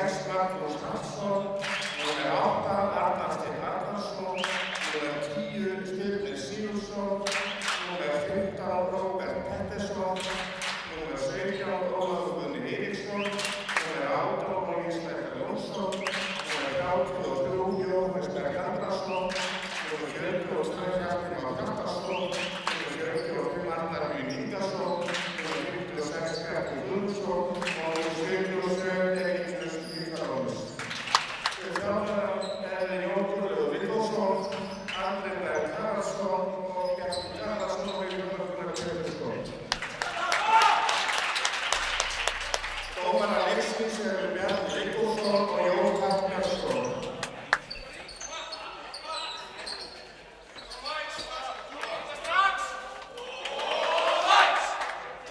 6 Magnús Hafsson, númer 8 Arnar Steinn Arnarsson, númer 10 Styrnir Sigurðsson, númer 15 Róbert Pettersson, númer 17 Ólafur Guðni Eiríksson, númer 18 Logi Snæbjörn Jónsson, númer 33 Jóhannes Berg Andrason, númer 42 Hjalti Már Hjaltason, númer 45 Arnar Mjög Ingason, númer 56 Bjarni Guðmundsson og númer 77 Elín Víklarróns. Þjálfarar Jón Guðlaugur Vilhjálmsson, Andri Berg Haraldsson og Bjarni Garðarsson og Vilhjálmur Pettersson. Dómarar leiksins eru Bjarni Vilhjálmsson og Jón Hallbjörnsson.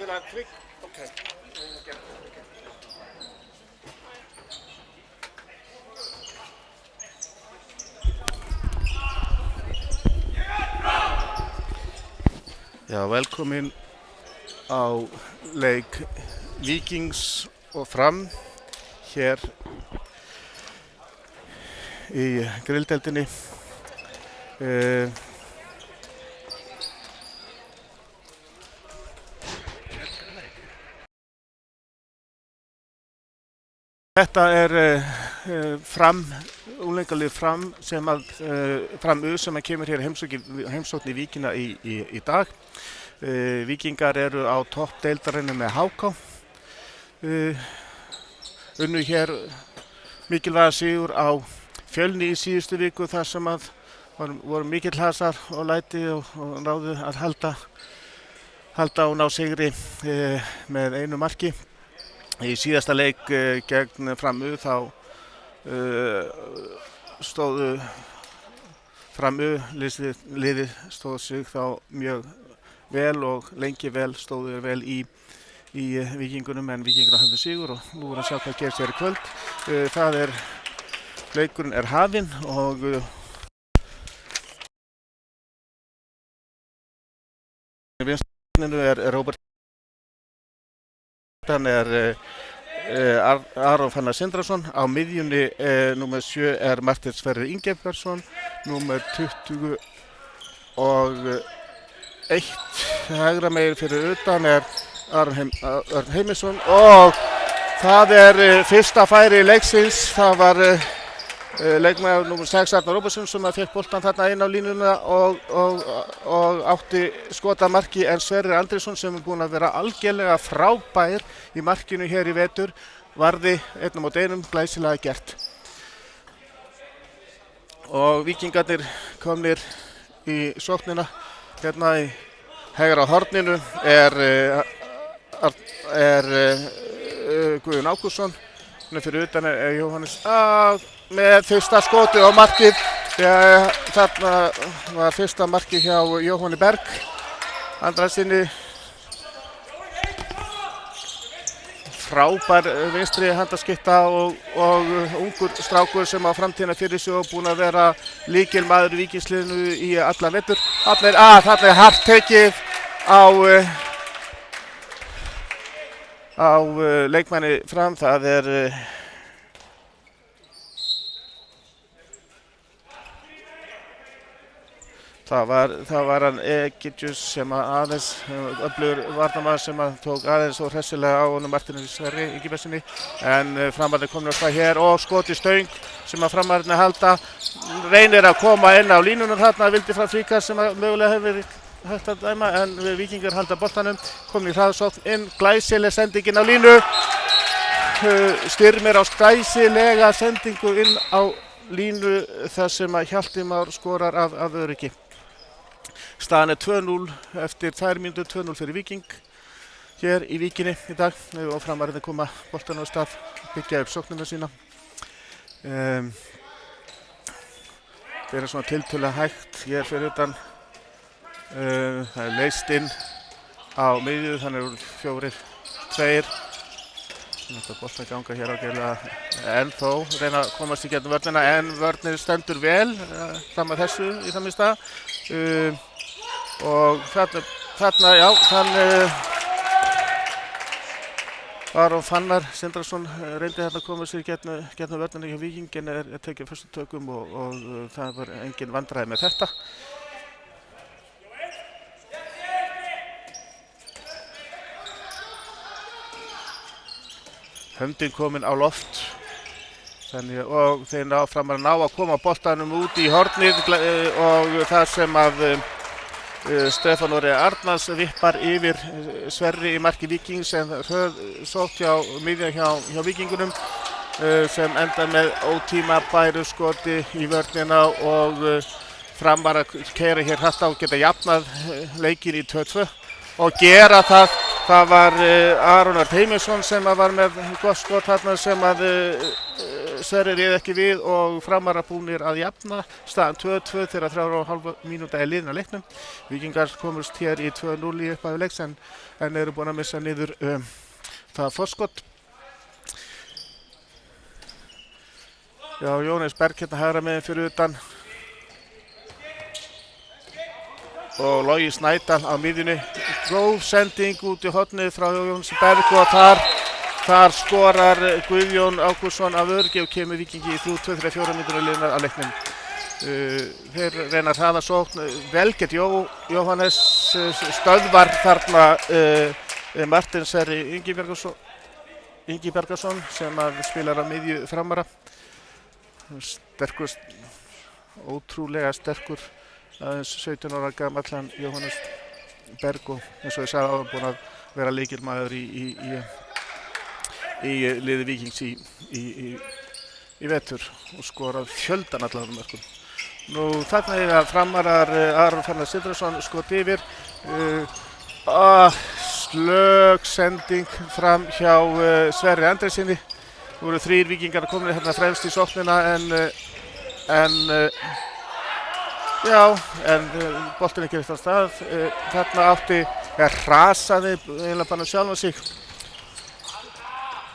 Til að klikk, okay. Já, velkomin á leik Víkings og Fram hér í grilldeildinni. Þetta Fram, unglingalið Fram sem að Fram-U sem að kemur hér heimsókn í Víkina í dag. Víkingar eru á toppdeildarinnu með HK. Unnu hér mikilvæga sigur á Fjölni í síðustu viku þar sem að voru mikill hasar og læti og náðu að halda og ná sigri með einu marki. Í síðasta leik gegn Fram-U þá stóðu Fram-U liðið stóð sig þá mjög vel og lengi vel stóðu vel í Víkingunum en Víkingarnir höfðu sigur og nú að sjá hvað gerist hér í kvöld. Leikurinn er hafinn og í vinstrinu er Róbert, hann Aron Fannar Sindrason, á miðjunni númer 7 er Marteinn Sverrir Ingebjörnsson, númer 21 hægra megin fyrir utan er Örn Heimisson og það fyrsta færi leiksins. Það var leikmaður númer 6 Arnar Róbertsson sem fekk boltan þarna inn á línuna og átti skot að marki en Sverrir Andrésson sem búinn að vera algjörlega frábær í markinu hér í vetur varði 1-1 glæsilega gert. Og Víkingarnir komnir í sóknina. Hérna í hægra horninu er Guðjón Ágústsson. Fyrir utan er Jóhannes með fyrsta skotið á markið. Þarna var fyrsta markið hjá Jóhanni Berg Andrasinni. Frábær vinstri handaskipta og ungur strákur sem á framtíðina fyrir sig og búinn að vera lykilmaður í Víkingsliðinu í alla vetur. Þarna hart tekið á leikmanni Fram. Það var hann Egidius sem aðeins öflugur varnarmaður sem tók aðeins og hressilega á honum Marteini Sverri Ingibertsssyni en Framarnir komnir á stað hér og skot í stöng sem að Framarnir halda. Reynir að koma inn á línuna þarna, vildi frá fríkast sem að mögulega hefur verið hægt að dæma en Víkingar halda boltanum, komin í hraðsókn inn, glæsileg sendingin á línu. Styrmir á glæsilega sendingu inn á línu þar sem að Hjalti Már skorar af öryggi. Staðan 2-0 eftir 2 mínútur, 2-0 fyrir Víking hér í Víkinni í dag og Framarnir koma boltanum á stað, byggja upp sóknina sína. Það svona tiltölulega hægt hér fyrir utan. Það leyst inn á miðju, þannig eru 4-2. Þetta boltan ganga hér ágæðlega ennþá, reyna að komast í gegnum vörnina en vörnir stendur vel fram að þessu í það minnsta. Og þarna, já, Aron Fannar Sindrason reyndi að koma sér gegnum vörnina hjá Víking en er tekið fyrstu tökum og það var engin vandræði með þetta. Höndin komin á loft og þeir Framarar ná að koma boltanum út í hornið og það sem að Stefán Orri Arnalds vippar yfir Sverri í marki Víkings en sótt hjá miðja hjá Víkingunum sem endar með ótímabæru skoti í vörnina og Framarar keyra hér hratt á og geta jafnað leikinn í 2-2 og gera það. Það var Aron Örn Heimisson sem var með gott skot þarna sem að Sverrir réð ekki við og Framarar búnir að jafna staðan 2-2 þegar 3,5 mínúta er liðin að leiknum. Víkingar komust hér í 2-0 í upphafi leiks en eru búin að missa niður það forskot. Já, Jónas Berg hérna hægra megin fyrir utan og Logi Snædal á miðjunni. Góð sending út í hornið frá Jónas Berg og þar skorar Guðjón Ágústsson af öryggi og kemur Víkingi í 3-2 þegar 4 mínútur liðnar að leiknum. Þeir reyna að hraða sókn. Vel gert Jóhannes stöðvar þarna Martin Sverri Ingibergarsson sem að spilar á miðju Framara. Sterkur, ótrúlega sterkur, aðeins 17 ára gamall hann Jóhannes Berg og eins og ég sagði áðan búinn að vera lykilmaður í liði Víkings í vetur og skorað fjöldan allavega mörkum. Nú þarna er að Framarar Aron Fannar Sindrason skot yfir. Slög sending fram hjá Sverri Andréssyni. Nú eru 3 Víkingar komin hérna fremst í sóknina en boltinn ekki eftir stað. Þarna hrasaði eiginlega bara sjálfan sig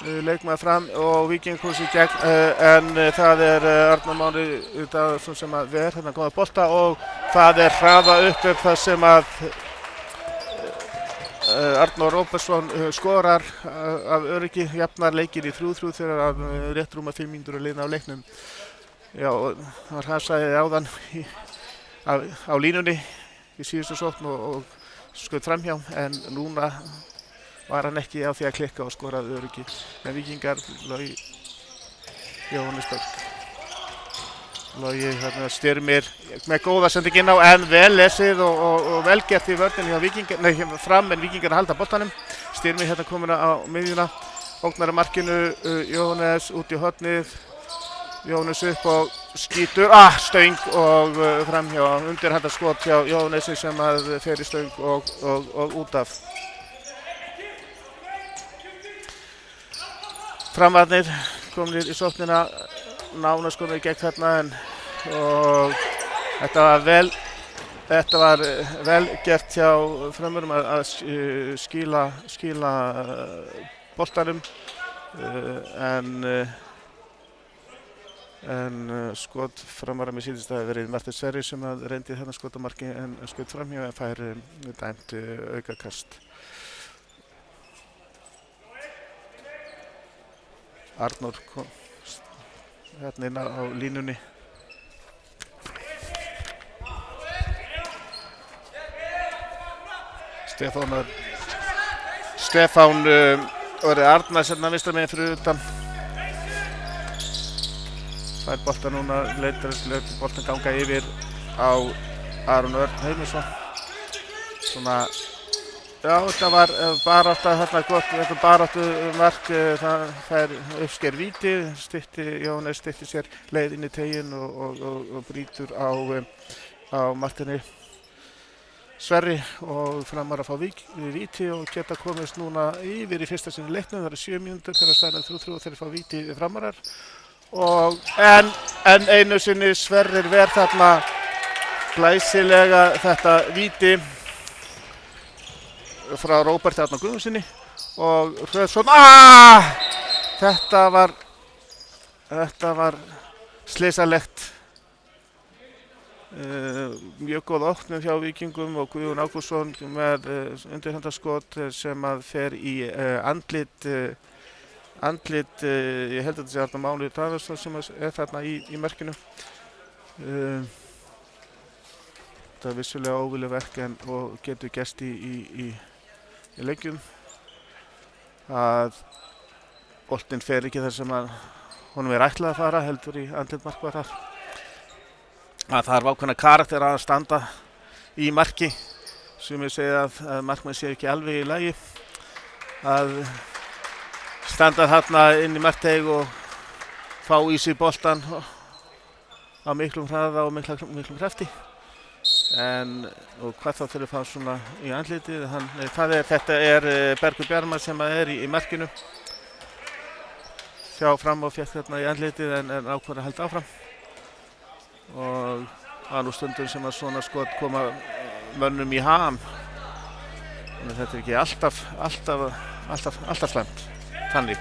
leikmaður fram og Víking kom sér gegn en það er Arnar Máni Daðarsson sem að ver hérna góða bolta og það er hraða upp það sem að Arnór Róbertsson skorar af öryggi, jafnar leikinn í 3-3 þegar að rétt rúma 5 mínútur liðna á leiknum. Já, það hrasaði áðan á línunni í síðustu sókn og skaut framhjá en núna var hann ekki á því að klikka og skoraði öryggi. En Víkingar, Logi Jóhannes Berg. Logi Styrmir með góða sending inn á en vel lesið og vel gert í vörninni hjá Víkingar, fram en Víkingar halda boltanum. Styrmir hérna komin á miðjuna, ógnar að markinu, Jóhannes út í hornið. Jóhannes upp og skýtur, stöng og framhjá, undirhanda skot hjá Jóhannesi sem að fer í stöng og út af. Framararnir komnir í sóknina, nánast komnir í gegn þarna og þetta var vel gert hjá Frömmurum að skýla boltanum en skot Framara með síðust að verið Martin Sverri sem að reyndi þarna skotamarki en skot framhjá en fær dæmt aukakast. Arnór kom hérna inn á línunni. Stefán Orri Arnalds hérna vinstra megin fyrir utan. Fær bolta núna, leitar boltan ganga yfir á Aron Örn Heimisson. Svona já, þetta var baráttu þarna gott, þetta baráttu mark, það fær uppsker víti, Jóhannes stytti sér leið inn í teginn og brýtur á Martini Sverri og Framarar að fá víti og geta komist núna yfir í fyrsta sinni leiknum. Það eru 7 mínútur þegar staðan 3-3 og þeir fá víti Framarar og en einu sinni Sverrir ver þarna glæsilega þetta víti frá Róberti Arnar Guðmundsssyni og Hröðsson. Þetta var slysalegt. Mjög góð opnun hjá Víkingum og Guðjón Ágústsson með undirhandarskot sem að fer í andlit, ég held að þetta sé þarna Máni Davíðsson sem er þarna í markinu. Þetta er vissulega óvilja verk og getur gerst í leikjum að boltinn fer ekki þar sem að honum er ætlað að fara, heldur í andlit markvarðar. Það þarf ákveðna karakter að standa í marki sem ég segi að markmenn sé ekki alveg í lagi að standa þarna inn í markteig og fá í sig boltan á miklum hraða og miklum krafti og hvað þá þegar fá svona í andlitið. Þetta er Bergur Bjarmar sem er í markinu hjá Fram og fékk þarna í andlitið en ákvað að halda áfram. Og það er nú stundum sem að svona skot koma mönnum í ham. Þannig að þetta er ekki alltaf slæmt þannig.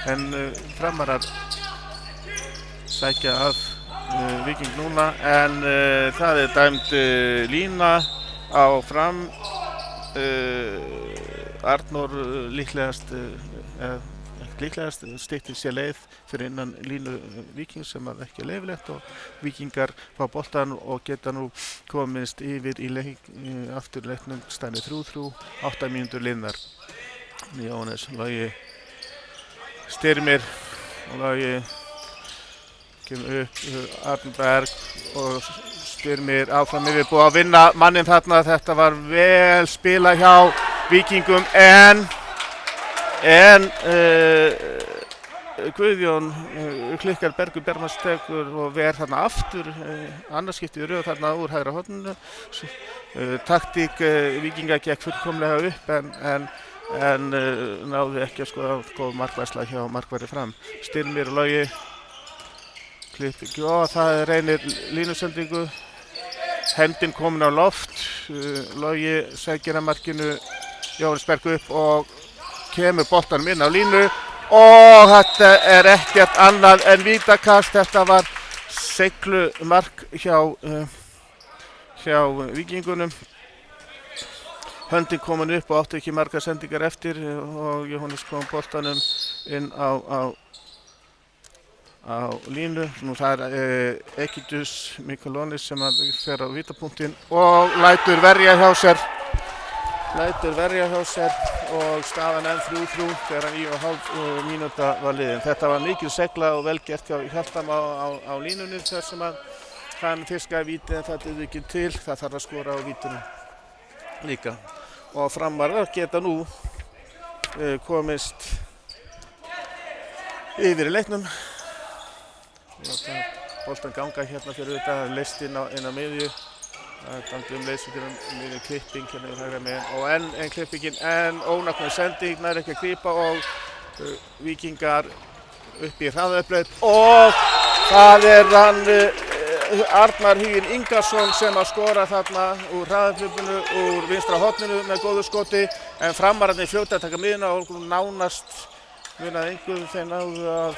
En Framarar sækja að Víking núna en það er dæmd lína á Fram. Arnór líklegast styttir sér leið fyrir innan línu Víkings sem að ekki er leyfilegt og Víkingar fá boltan og geta nú komist yfir í aftur leiknum stæni 3-3, 8 mínútur liðnar. Jóhannes Logi Styrmir og Logi kemur upp Arnberg og Styrmir áfram yfir, búið að vinna manninn þarna. Þetta var vel spilað hjá Víkingum en Guðjón klikkar Bergur Bjarmar tekur og ver þarna aftur annars skiptið röð þarna úr hægra horninu. Taktík Víkinga gekk fullkomlega upp en náði ekki að skoða góð markværsla hjá markverði Fram. Styrmir og Logi klipping og það reynir línusendingu. Hendin komin á loft. Logi sækir að markinu, Jóhannes Berg upp og kemur boltanum inn á línu og þetta er ekkert annað en vítakast. Þetta var seiglumark hjá Víkingunum. Höndin komin upp og áttu ekki margar sendingar eftir og Jóhannes kom boltanum inn á línu. Nú það er Egidus Mikalonis sem fer á vítapunktinn og lætur verja hjá sér og staðan enn 3-3 þegar 9,5 mínúta var liðin. Þetta var mikil segla og vel gert hjá Hjaltam á línunni þar sem að hann fiskaði víti en það dugði ekki til. Það þarf að skora á vítinu líka. Og Framarar geta nú komist yfir í leiknum. Boltan ganga hérna fyrir þetta, leist inn á miðju. Það er leysingur miðju klipping hérna í hægra megin og enn klippingin en ónafnari sending, nær ekki að grípa og Víkingar upp í hraðaupplaut og það er hann Arnar Huginn Ingarsson sem að skora þarna úr hraðaupplaupinu úr vinstra horninu með góðu skoti en Framararnir fljóta að taka miðuna og nánast munað einhverjum þeir náðu að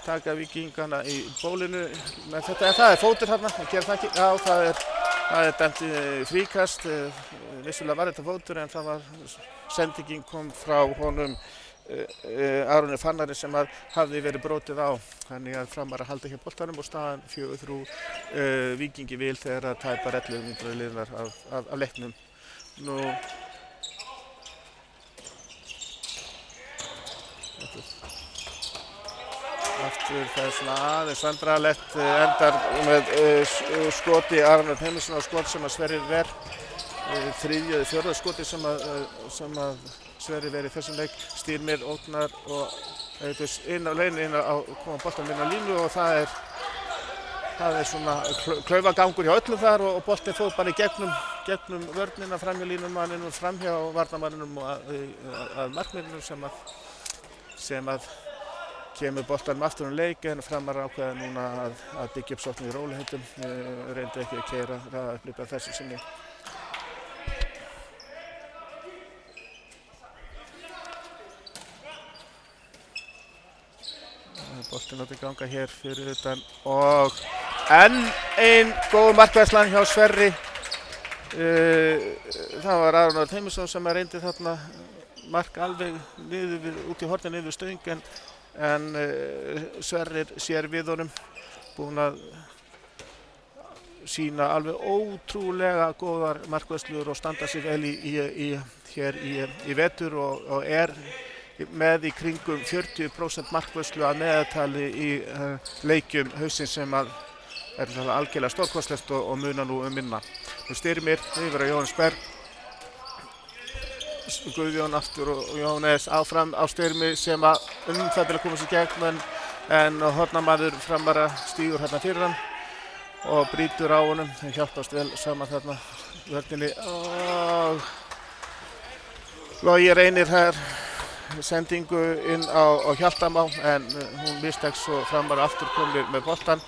taka Víkingana í bólinu með þetta en það er fótur þarna, það gerir það ekki, já það er dæmt fríkast, vissulega var þetta fótur en það var sendingin kom frá honum Aroni Fannari sem að hafði verið brotið á. Þannig að Framarar halda hér boltanum og staðan 4-3 Víkingi vil þegar að tæpar 11 mínútur liðnar af leiknum. Nú aftur það er svona aðeins vandræðalegt endar með skoti Arnar Heimisson á skot sem að Sverrir ver þriðja eða fjórða skoti sem að Sverrir ver í þessum leik. Styrmir ógnar og inn á leiðinni inn á koma boltan inn á línu og það er svona klaufagangur hjá öllum þar og boltinn fór bara í gegnum vörnina framhjá línumanninum, framhjá varnarmanninum og að markmanninum sem að kemur boltanum aftur leik en Framarar ákveða núna að byggja upp sókn í rólegheitum. Reyndi ekki að keyra hraðaupplaup að þessu sinni. Boltinn láti ganga hér fyrir utan og enn ein góð markværslan hjá Sverri. Það var Aron Örn Heimisson sem reyndi þarna mark alveg út í hornið niður við stöng en Sverrir sér við honum, búinn að sína alveg ótrúlega góðar markværslur og standa sig vel hér í vetur og með í kringum 40% markværslu að meðaltali í leikjum hausins sem að er algjörlega stórkostlegt og munar nú minna. Nú Styrmir yfir á Jóhannes Berg, Guðjón aftur og Jóhannes áfram á Styrmi sem að það til að koma sér gegn en hornamaður Framara stígur hérna fyrir hann og brýtur á honum. Þeir hjálpast vel saman þarna vörninni og Logi reynir þær sendingu inn á Hjaltamá en hún mistekst og Framara aftur komir með boltan.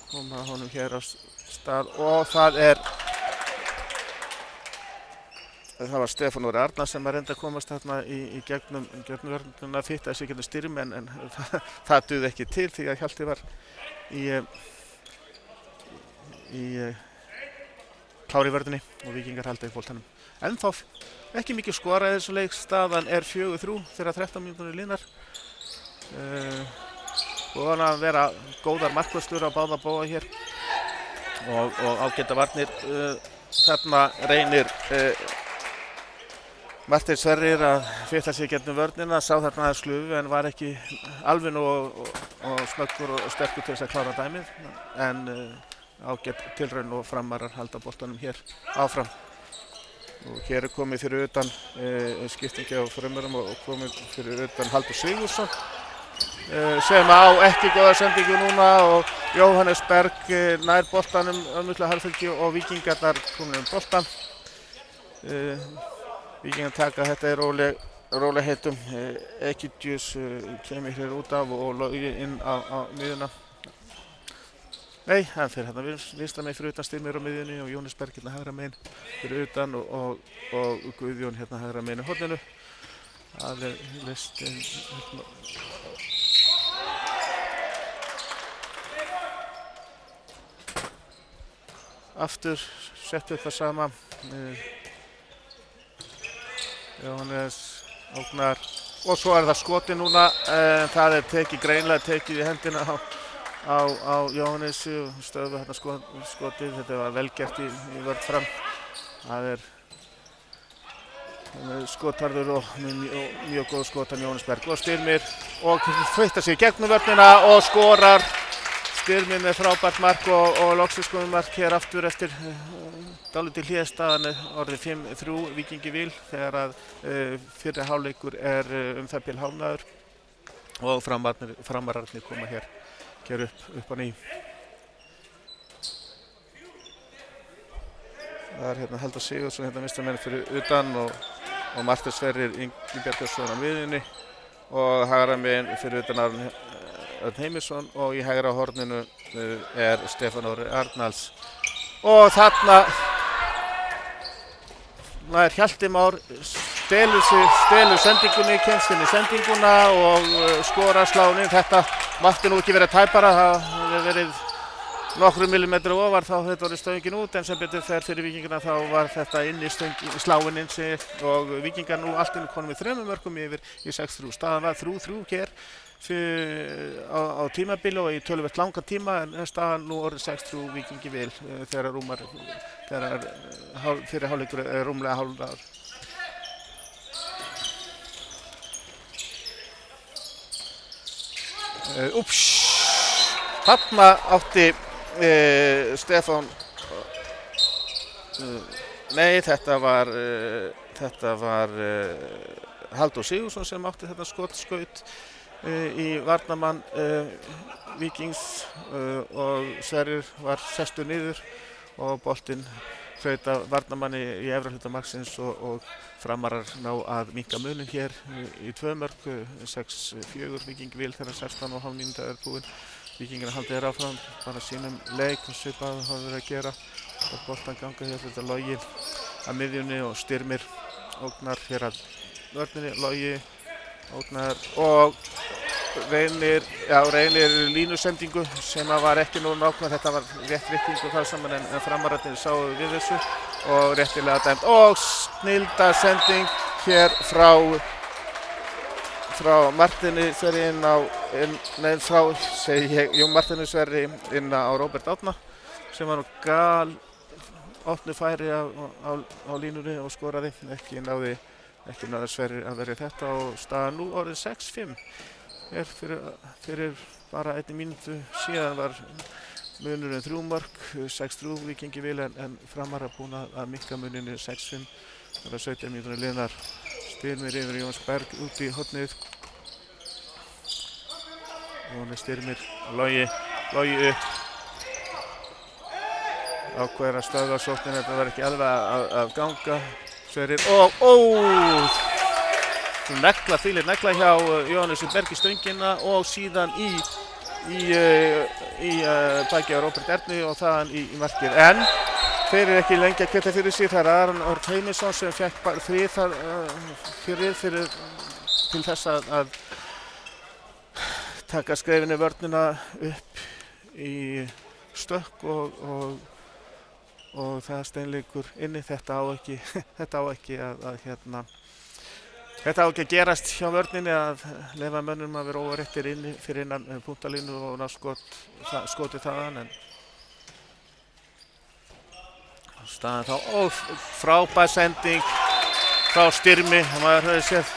Koma honum hér á stað og það var Stefán Orri Arnar sem að reynda að komast þarna í gegnum vörnina fitt að sér getur Styrmi en það duði ekki til því að Hjalti var í klári vörninni og Víkingar halda í boltanum. En þá ekki mikið skorað í þessu leik, staðan er 4-3 þegar 13 mínútur línar. Og að vera góðar markvörslur á báða bóga hér og ágæta varnir. Þarna reynir Marteinn Sverrir að fylla sig gegnum vörnina, sá þarna aðeins Slufu en var ekki alveg og snöggur og sterkur til þess að klára dæmið en ágætt tilraun og Framarar halda boltanum hér áfram. Og hér er komið fyrir utan skiptingi á frömmurum og komið fyrir utan Halldór Sigurðsson sem á ekki góða sendingu núna og Jóhannes Berg nær boltanum miklu harðfylgi og Víkingarnar komin boltan. Víkingar taka þetta í rólegheitum. Egidius kemur hér út af og Logi inn á miðjuna. Nei, hann fer hérna vinstra megin fyrir utan Styrmir á miðjunni og Jóhannes Berg hérna hægra megin fyrir utan og Guðjón hérna hægra megin í horninu. Það er listin aftur sett upp það sama. Jóhannes ógnar og svo er það skotið núna. Það er greinlega tekið í hendina á Jóhannesi og stöðva hérna skotið. Þetta var vel gert í vörn Fram. Það er skotharður og mjög góð skot af Jóhannes Berg og Styrmir og flyttar sig gegnum vörnina og skorar. Styrmir með frábært mark og loksins komið mark hér aftur eftir dálítið hlé. Staðan orðið 5-3 Víkingi Vil þegar að fyrri hálfleikur er það bil hálfnaður og Framararnir koma hér upp á ný. Það er hérna Halldór Sigurðsson hérna vinstra megin fyrir utan og Marteinn Sverrir Ingi Bjarkarsson á miðjunni og hægra megin fyrir utan Aron Örn Heimisson og í hægra horninu er Stefán Orri Arnalds. Og þarna nær Hjalti Már stelur sendingunni, kemst inn í sendinguna og skorar slánin. Þetta mátti nú ekki vera tæpara, það hefði verið nokkru millimetri ofar þá þetta voru stöngin út en sem betur fer fyrir Víkingana þá var þetta inn í sláin inn og Víkingar nú allt inn konum með 3 mörkum yfir í 6-3. Staðan var 3-3 hér á tímabili og í töluvert langa tíma en staðan nú orðið 6-3 Víkingi Vil þegar fyrir hálfleikur er rúmlega hálfdagur. Þarna átti Stefán nei þetta var Halldór Sigurðsson sem átti þetta skotskaut í varnarmann Víkings og Sverrir var sestur niður og boltinn hlaut af varnarmanni í efra hluta marksins og Framarar ná að minnka munin hér í 2 mörk 6-4 Víkingi Vil þegar 16,5 mínúta er búin. Víkingarnir halda þér áfram bara sínum leik og svipað hafa verið að gera og boltan ganga hér fyrir Logi að miðjunni og Styrmir ógnar hér að vörninni. Logi ógnar og reynir línusendingu sem var ekki nógu nákvæm, þetta var rétt rikkingu þar saman en framararnir sáu við þessu og réttilega dæmt og snilda sending hér frá Martini Sverri Martini Sverri inn á Róbert Árna sem var nú opnu færi á línunni og skoraði, ekki náði Sverrir að verja þetta og staðan nú orðið 6-5 fyrir bara 1 mínútu síðan var munurinn 3 mörk, 6-3 Víkingi vil en Framara búin að mikka muninu 6-5 það var 17 mínútur liðnar Styrmir yfir Jóns Berg út í hornið Jóni Styrmir Logi upp ákveður að stöðva sóknina, þetta var ekki alveg að ganga Sverrir og negla hjá Jóhannesi Berg í stöngina og síðan í baki á Róbert Erni og þaðan í markið en þeir eru ekki lengi að kvitta fyrir sig, það er Aron Örn Heimisson sem fekk frið þar fyrir til þess að taka skrefinu vörnina upp í stökk og það steinleikur inni, þetta á ekki að gerast hjá vörninni að leyfa mönnum að vera óréttir inni fyrir innan punktalínu og ná skoti þaðan en staðan þá og frábær sending frá Styrmi og maður hefði séð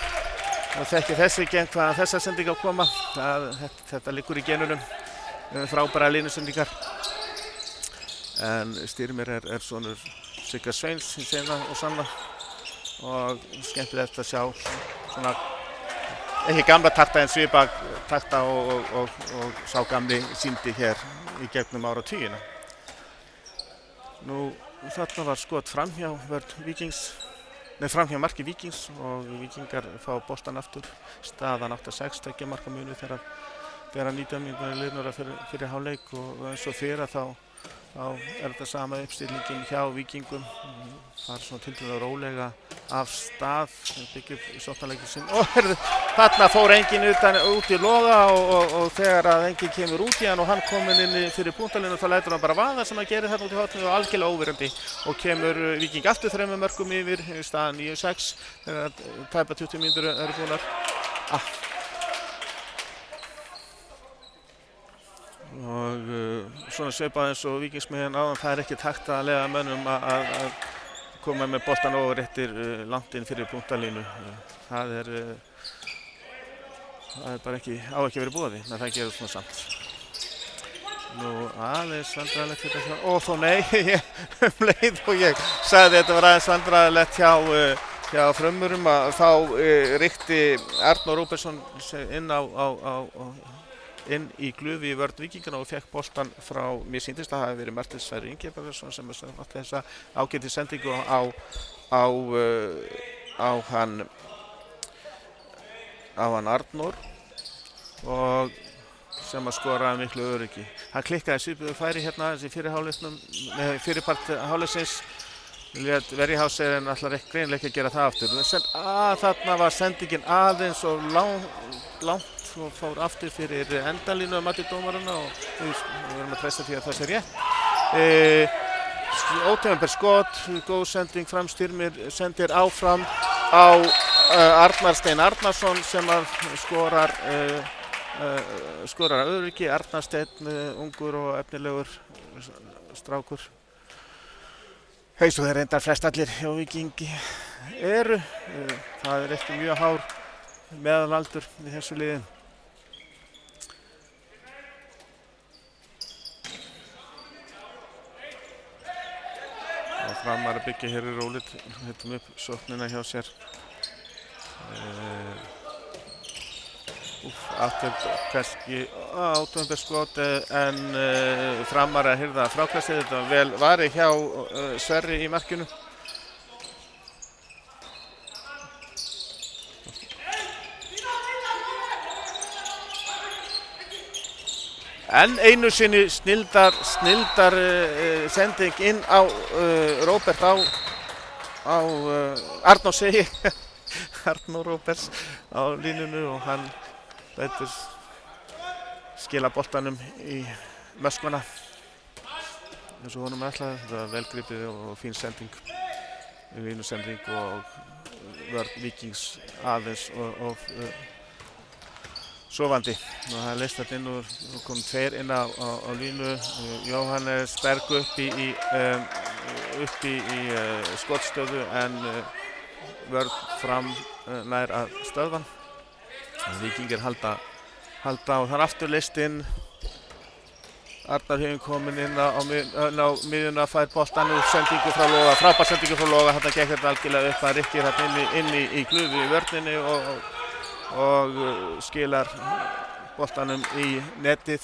og þekki þessi gen hvaðan þessa sending að koma þetta liggur í genunum frábæra línusendingar en Styrmir er sonur Sigga Sveins seinna og sanna og skemmtilegt að sjá svona ekki gamla takta en svipa takta og sá gamli sýndi hér í gegnum áratugina. Nú þarna var skot framhjá framhjá marki Víkings og Víkingar fá boltan aftur staðan 8-6 2 marka munu þegar 19 mínútur liðnar fyrir hálfleik og eins og fyrir þá þetta sama uppstillingin hjá Víkingum það svona tiltölulega rólega af stað byggja upp sóknarleikin sinn og þarna fór enginn út í loga og þegar að enginn kemur út í hann og hann kominn inn fyrir punktalínu þá lætur hann bara vaða sem hann gerir þarna út í horninu og algjörlega óverandi og kemur Víking aftur 3 mörkum yfir staðan 9-6 þegar tæpa 20 mínútur eru búnar og svona svipað eins og Víkingsmiðjan áðan það er ekki takt að leyfa mönnum að koma með boltan óréttir langt inn fyrir punktalínu það er bara ekki verið boði en það gerur svona samt nú aðeins vandræðalegt þetta hjá þó nei leið og ég sagði þetta var aðeins vandræðalegt hjá frömmurum að þá ríkti Arnór Róbertsson inn í glufi í vörn Víkingana og fekk boltan frá, mér sýndist að það hafi verið Martin Sverrir Ingebergsson sem átti þessa ágæti sendingu á hann Arnór og sem að skora miklu öryggi. Hann klikkaði svipuðu færi hérna aðeins í fyrirpart hálfleiksins lét Verjahásserinn ætlar ekki greinilega ekki að gera það aftur. Þarna var sendingin aðeins og langt og fór aftur fyrir endalínu að mati dómarana og við verðum að treysta því að það sé rétt. Ótímabær skot, góð sending fram Styrmir sendir áfram á Arnar Stein Arnarsson sem að skorar að öryggi. Arnar Steinn ungur og efnilegur strákur. Eins og þeir reyndar flest allir hjá Víkingi eru. Það er ekki mjög hár meðalaldur í þessu liði. Og Framar að byggja hér í rólit, hittum upp sóknina hjá sér. Átöfnber skot en Framar að hirða frákastið, þetta var vel varið hjá Sverri í markinu. En einu sinni snildar sending inn á Róbert á Arnór segi Arnór Róberts á línunu og hann lætur skila boltanum í möskvana eins og honum ætlaði. Þetta var vel gripið og fín sending, línusending og vörn Víkings aðeins og sofandi. Og það leist þetta inn og kom 2 inn á línu. Jóhannes Berg upp í skotstöðu en vörn Fram nær að stöðvan. Víkingar halda og það er aftur leist inn. Arnar Huginn kominn inn á miðjuna, fær boltann úr sendingu frá Loga, frábær sendingu frá Loga. Þarna gekk þetta algjörlega upp að Rikki þarna inn í glufu í vörninni og skilar boltanum í netið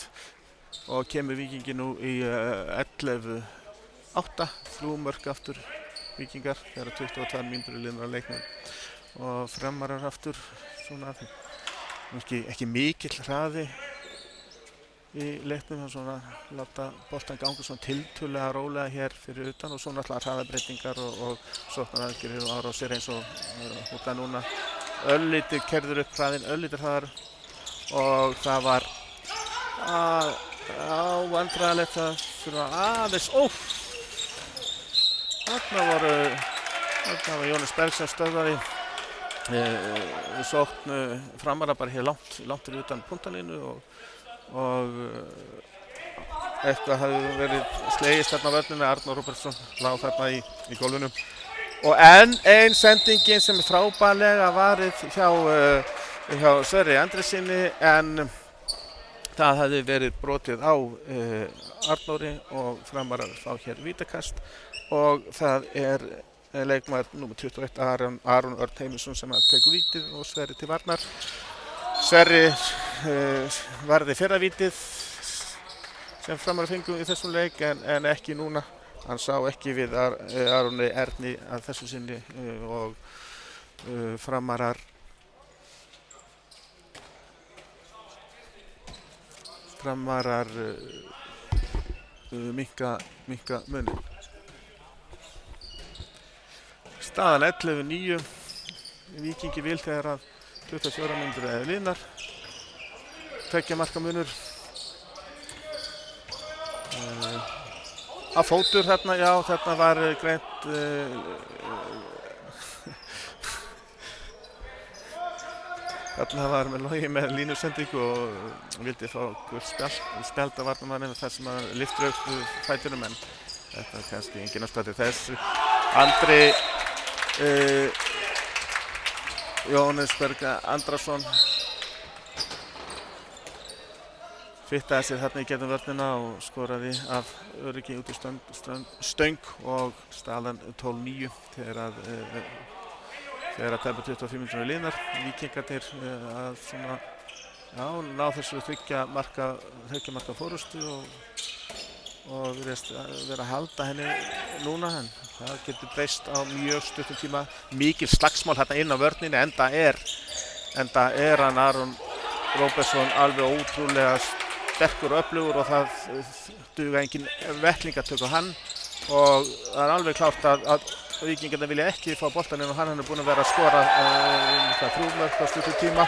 og kemur Víkingi nú í 11-8, 3 mörk aftur Víkingar þegar 22 mínútur liðnar á leiknum og Framarar aftur svona ekki mikill hraði í leiknum, svona láta boltan ganga svona tiltölulega rólega hér fyrir utan og svo náttúrulega hraðabreytingar og sóknaraðgerðir og árásir eins og út af núna. Örlítið keyrður upp hraðinn, örlítið hraðar og það var vandræðalegt að þurfa aðeins þarna var Jónas Berg sem stöðvaði sókn Framara bara hér langt fyrir utan punktalínu og eitthvað hafði verið slegist þarna á vörninni. Arnór Róbertsson lá þarna í gólfinu. Og enn ein sendingin sem er frábærlega varið hjá Sverri Andréssyni en það hafði verið brotið á Arnóri og Framarar fá hér vítakast og það er leikmaður númer 21 Aron Örn Heimisson sem tekur vítið og Sverri til varnar. Sverri varði fyrra vítið sem Framarar fengu í þessum leik en ekki núna. Hann sá ekki við Aroni Erni að þessu sinni og Framarar minnka munin. Staðan 11-9. Víkingi vil þegar að 24 mínútur eða liðnar. 2 marka munur. Að fótur þarna, já, þarna var greint þarna var með Logi með línusendingu og vildi fá spjald af varnarmanninn þar sem hann lyftir upp fætinum en þetta er kannski engin ástæða til þessu. Andri Jóhannes Berg Andrason fittaði sig þarna í gegnum vörnina og skoraði af öryggi út í stöng og staðan 12-9 þegar tæpar 25 mínútur liðnar. Víkingarnir að svona ná þessu 3 marka fórustu og virðist vera að halda henni núna en það getur breyst á mjög stuttum tíma. Mikil slagsmál hérna inn á vörninni enda er hann Aron Róbertsson alveg ótrúlega sterkur og öflugur og það duga engin vettlingatök á hann og það er alveg klárt að Víkingarnir vilja ekki fá boltaninn og hann er búinn að vera að skora 3 mörk á stuttum tíma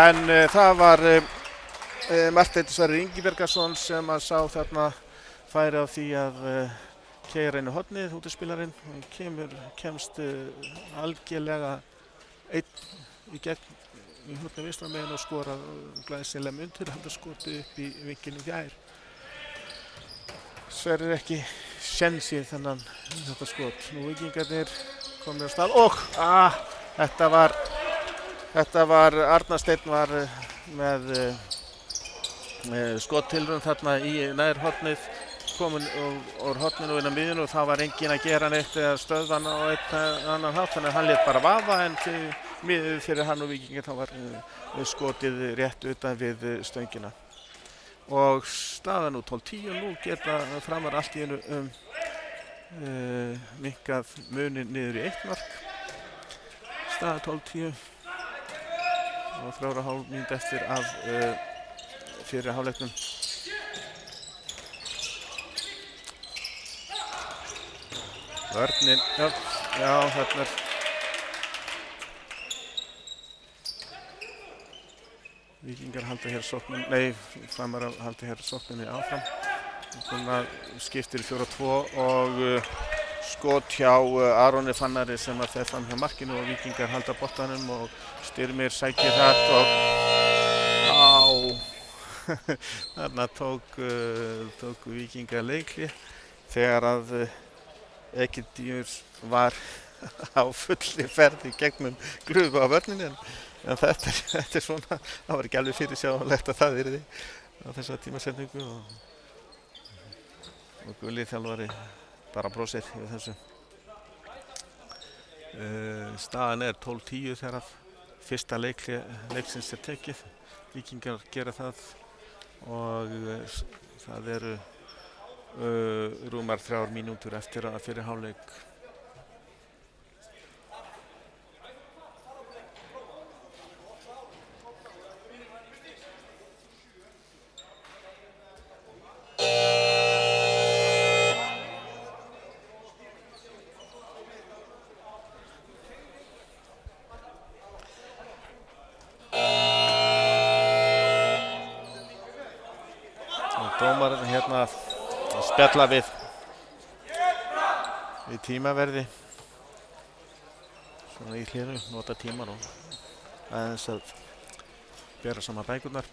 en það var Marteinn Sverrir Ingibergarsson sem að sá þarna færi á því að keyra inn í hornið útispilarinn og kemst algjörlega einn í gegn í hornið vinstra megin og skora glæsilega mundur hann skoti upp í vinkilinn fjær. Sverrir ekki séns í þetta skot. Nú Víkingarnir komið á stað og þetta var Arnar Steinn var með skottilraun þarna í nær hornið kominn úr horninu og inn á miðjunu og það var enginn að gera neitt eða stöðva hann á einn annan hátt þannig að hann lét bara vaða en miðið fyrir hann og Víkingar þá var skotið rétt utan við stöngina. Og staðan nú 12-10 og nú geta Framar allt í einu minnkað munin niður í 1 mark. Staðan 12-10 og 3,5 mínútur eftir af fyrri hálfleiknum. Vörnin, já þarna Víkingar halda hér sóknin, nei, Framarar halda hér sókninni áfram. Núna skiptir í 4-2 og skot hjá Aroni Fannari sem að fer fram hjá markinu og Víkingar halda boltanum og Styrmir sækir hratt og þarna tók Víkingar leikhlé þegar að Egidíus var á fullri ferð í gegnum glufu á vörninni en þetta er svona, það var ekki alveg fyrirsjáanlegt að það yrði á þessa tímasetningu og Gulli þjálfari bara brosir yfir þessu. Staðan er 12-10 þegar fyrsta leiksins er tekið. Víkingar gera það og það eru rúmar 3 mínútur eftir að fyrir hálfleik. Dómarinn hérna að spjalla við tímaverði svona í hlénu, nota tíman og aðeins að bera saman bækurnar.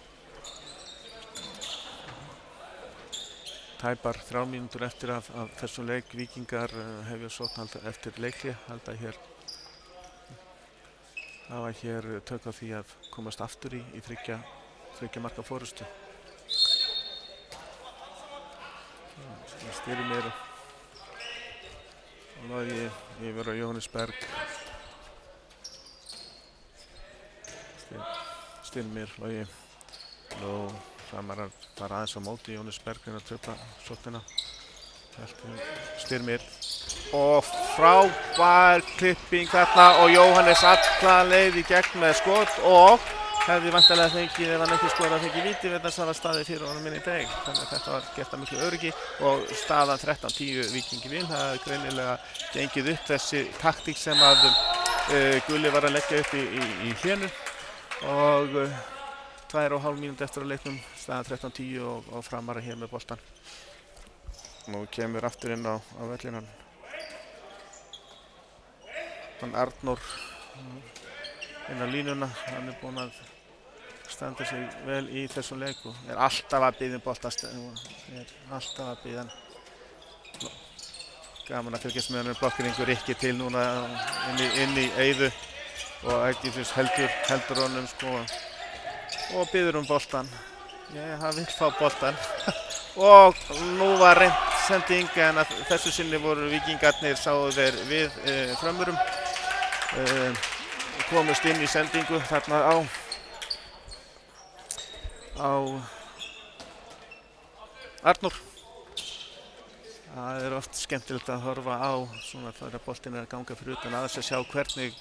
Tæpar 3 mínútur eftir að þessum leik Víkingar hefja sókn eftir leikhlé, halda hér hafa hér tök á því að komast aftur í þriggja marka forystu. Styrmir Logi yfir á Jóhannes Berg. Styrmir Logi og Framarar fara aðeins á móti Jóhannes Berg að trufla sóknina. Styrmir og frábær klipping þarna og Jóhannes alla leið í gegn með skot og hefði vantarlega fengið, ef hann ekki skorað, fengið víti vegna þess að það var staðið fyrir honum inn í teig. Þannig að þetta var gert að miklu öryggi og staðan 13-10 Víkingi vinn. Það hefði greinilega gengið upp þessi taktík sem að Gulli var að leggja upp í hlénu og 2,5 mínútur eftir að leiknum, staðan 13-10 og Framarar hér með boltan. Nú kemur aftur inn á vellinan. Hann Arnór inn á línuna, hann er búinn að standa sig vel í þessum leik og er alltaf að biðja bolta, er alltaf að biðja hann. Gaman að fylgjast með hann blokkeringur ekki til núna inn í eyðu og Egidíus heldur honum sko og biður boltan. Hann vill fá boltan og nú var reynt sending en að þessu sinni voru Víkingarnir sáu þeir við frömmurum. Komust inn í sendingu þarna á Arnór. Það er oft skemmtilegt að horfa á svona þegar boltinn er að ganga fyrir utan aðeins að sjá hvernig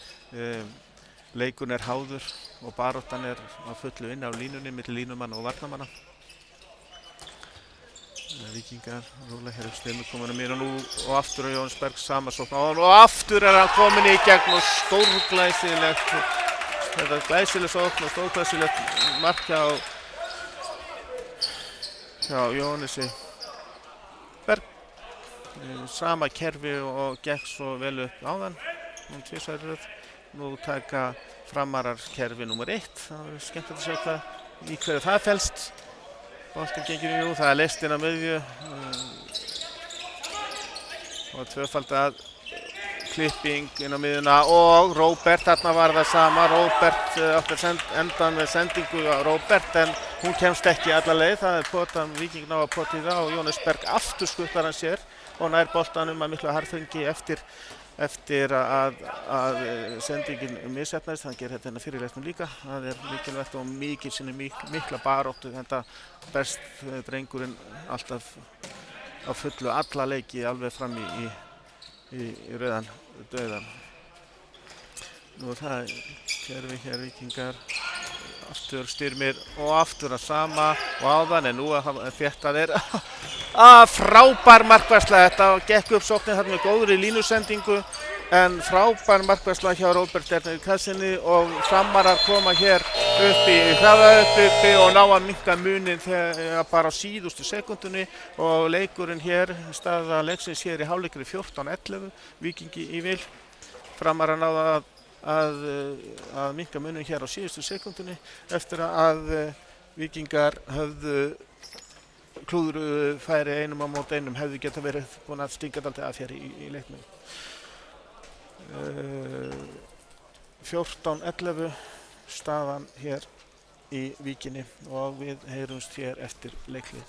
leikurinn er háður og baráttan er á fullu inn á línunni milli línumanna og varnarmanna. Víkingar rúla hér upp Styrmir komin inn og aftur á Jóhannes Berg sama sókn og aftur er hann komin í gegn og stórglæsilegt þetta glæsileg sókn og stórglæsilegt mark hjá Jóhannesi Berg. Sama kerfi og gekk svo vel upp áðan tvisvar í röð. Nú taka Framarar kerfi númer 1. Það er skemmtilegt að sjá í hverju það felst. Boltinn gengir í það er leyst inn á miðju og tvöfaldað klipping inn á miðjuna og Róbert, þarna var það sama. Róbert átti að enda með sendingu á Róbert en hún kemst ekki alla leið. Það er potan, Víking ná að pota í það og Jóhannes Berg aftur skuttar hann sér og nær boltanum að miklu harðfengi eftir að sendingin misheppnaðist. Hann gerir þetta fyrir leiknum líka. Það er mikilvægt og mikla baráttu. Þetta berst drengurinn alltaf á fullu alla leiki alveg fram í rauðan dauðan. Nú það kerfi hér Víkingar. Aftur Styrmir og aftur að sama og áðan en nú þetta er frábær markvarsla. Þetta gekk upp sóknin þarna með góðri línusendingu En frábær markværsla hjá Róbert Ernir Kassinni og Framarar koma hér upp í hraðauppbyggði og ná að minnka munin þegar bara á síðustu sekundunni og leikurinn hér, staða leiksins hér í hálfleikri 14-11, Víkingi í vil. Framarar náða að minnka munin hér á síðustu sekundunni eftir að Víkingar höfðu klúðruðu færi einum á móti einum, hefðu geta verið búin að stinga dálítið af hér í leiknum. 14-11 staðan hér í Víkinni og við heyrumst hér eftir leikhlið.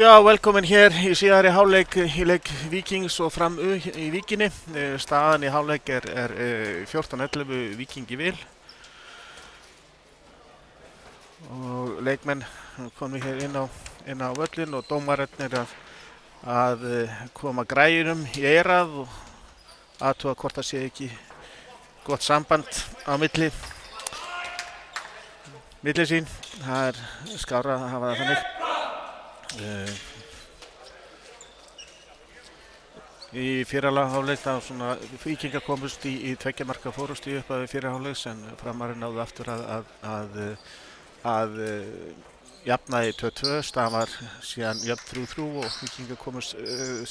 Já, velkomin hér í síðari hálfleik í leik Víkings og Fram U í Víkinni. Staðan í hálfleik er 14-11 Víkingi vil. Og leikmenn komu hér inn á völlin og dómararnir að koma græjunum í eyrað og athuga hvort það sé ekki gott samband á milli sín. Það er skárra að hafa það þannig. Í fyrra hálfleik þá svona Víkingar komust í 2 marka fórustu upp að fyrra hálfleiks en Framari náðu aftur að jafna í 2-2. Staðan var síðan jöfn 3-3 og Víkingar komust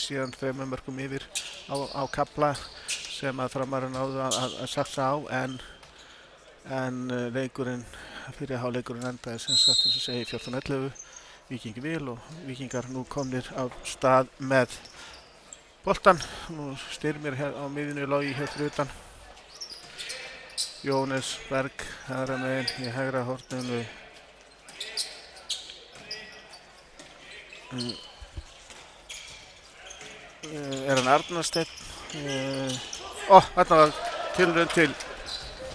síðan 3 mörkum yfir á kafla sem að Framari náðu að saksa á en leikurinn, fyrri hálfleikurinn endaði sem sagt eins og segi 14-11 Víkingi vil og Víkingar nú komnir á stað með boltan. Nú Styrmir hér á miðjunni Logi hér fyrir utan. Jóhannes Berg hægra megin í hægra horninu. Er hann Arnarsteinn. Þarna var tilraun til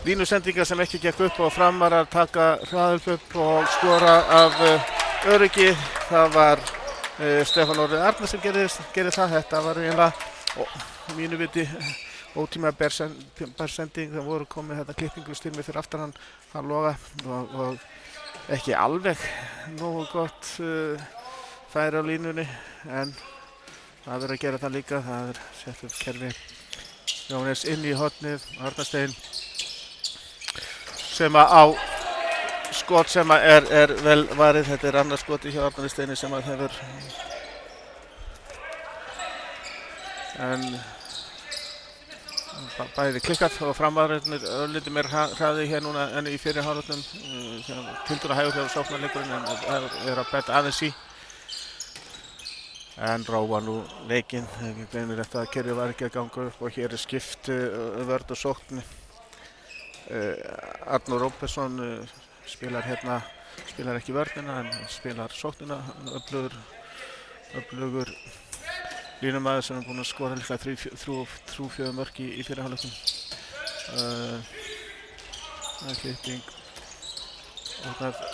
línusendinga sem ekki gekk upp og Framarar taka hraðhlaup og skora af öryggi. Það var Stefán Orri Arnar sem gerði það. Þetta var eiginlega mínu viti ótímabær sending. Það voru komið þetta klippingu Styrmi fyrir aftan hann Loga og ekki alveg nógu gott færi á línunni en það verður að gera það líka. Það er sett upp kerfi Jóhannes inn í hornið. Arnarsteinn sem á skot sem er vel varið. Þetta er annars skoti hjá Arnarsteini sem að hefur bæði klikkað og Framararnir örlítið meir hraði hér núna en í fyrri hálfleiknum. Tiltölulega hægur hjá sóknarleikurinn en er að bæta aðeins í. En róa nú leikinn. Ég greinir eftir að kerfið var ekki að ganga upp og hér er skipt vörn og sókn. Arnór Róbersson spilar ekki vörnina en spilar sóknina. Öflugur línumæður sem er búinn að skora líka 3-4 mörk í fyrri hálfleiknum. Klipping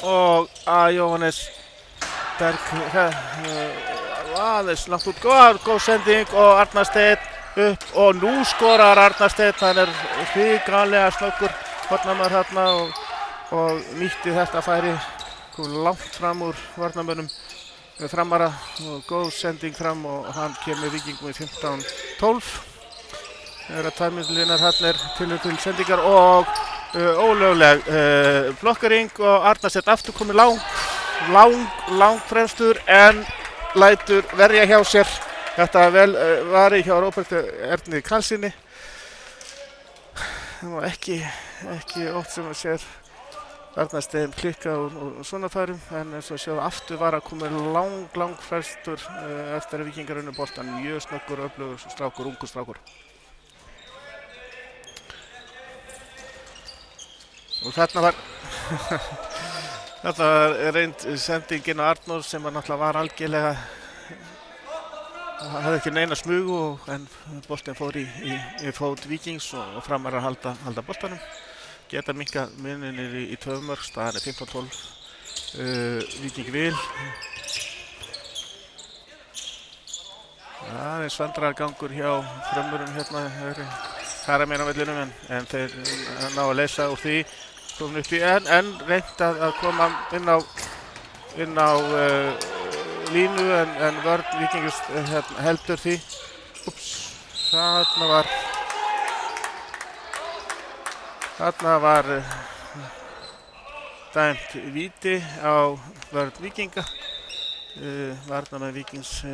og Jóhannes Berg aðeins langt út, góð sending og Arnarsteinn upp og nú skorar Arnarsteinn. Hann er hrikalega snöggur hornamaður þarna og nýtti þetta færi, kom langt fram úr varnarmönnum með Framara og góð sending fram og hann kemur Víkingum í 15-12. Það er að tæmiðlinar hann er til sendingar og ólögleg blokkering og Arnarsteinn aftur komið langt fremstur en lætur verja hjá sér. Þetta vel varið hjá Róberti Erni Karlssyni. Það var ekki oft sem að sér Arnarsteinn klikka úr svona færum en eins og sjáðu aftur var að koma lang fremstur eftir að Víkingar unnu boltann. Mjög snöggur, öflugur strákur, ungur strákur. Og þarna var reynd sendingin á Arnór sem náttúrulega var algjörlega hafði ekki neina smugu en boltinn fór í fót Víkings og Framar að halda boltanum. Geta minka muninir í 2 mörk, staðan er 15-12 Víking vil. Það er vandræðagangur hjá Frömmurum hérna hægra megin á vellinum en þeir ná að leysa úr því. Komin upp í en reynt að koma inn á línu en vörn Víkingars heldur því. Þarna var dæmt víti á vörn Víkinga. Varnarmenn Víkings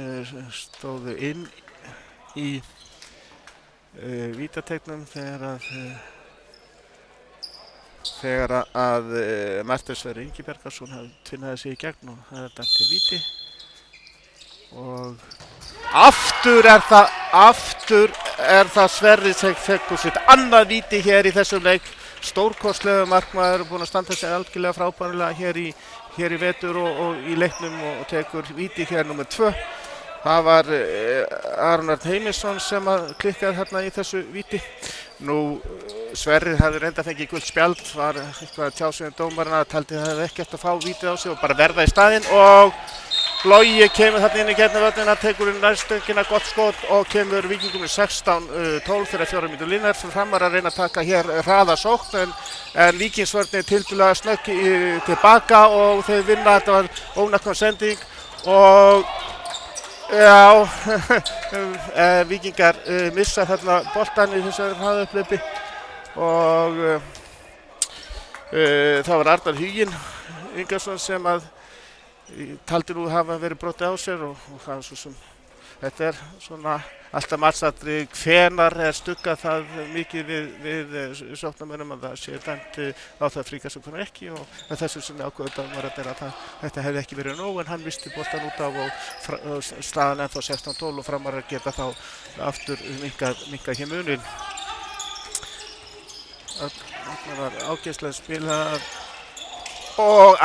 stóðu inn í vítateignum þegar að Martin Sverrir Ingibergarsson hafði tvinnaði sig í gegn og það er dæmt til víti. Og aftur er það Sverrir sem fekk sitt annað víti hér í þessum leik. Stórkostlegur markmaður, búinn að standa sig algjörlega frábærlega hér í vetur og í leiknum og tekur víti hér nummer 2. Það var Aron Örn Heimisson sem að klikkaði þarna í þessu víti. Nú Sverrir hafði reynda fengið gult spjald, var eitthvað tjásið dómarinn að taldi það hefði ekkert að fá vítið á sig og bara verða í staðinn og Logi kemur þarna inn í gegnum völlina, tekur inn nærstöngina, gott skot og kemur Víkingum í 16-12 þegar 4 mínútur línar. Framar að reyna að taka hér hraða sókn en Víkingsvörnin tildulega snögg tilbaka og þeir vinna. Þetta var ónægtum sending og já, Víkingar missa þarna boltan í þessu hraðaupphlaupi og það var Arnar Huginn Ingarsson sem að taldi nú hafa verið brotið á sér og það er svo sem þetta er svona alltaf matsatriði hvenar stuggað það mikið við sóknarmönnum að það sé dæmt á það fríkast og hvernig ekki og þessu sinni ákveður dómararnir að þetta hefði ekki verið nóg en hann misti boltan út af og staðan ennþá 16-12 og Framarar geta þá aftur minkað hér munin. Arnar var ágæslega spilað og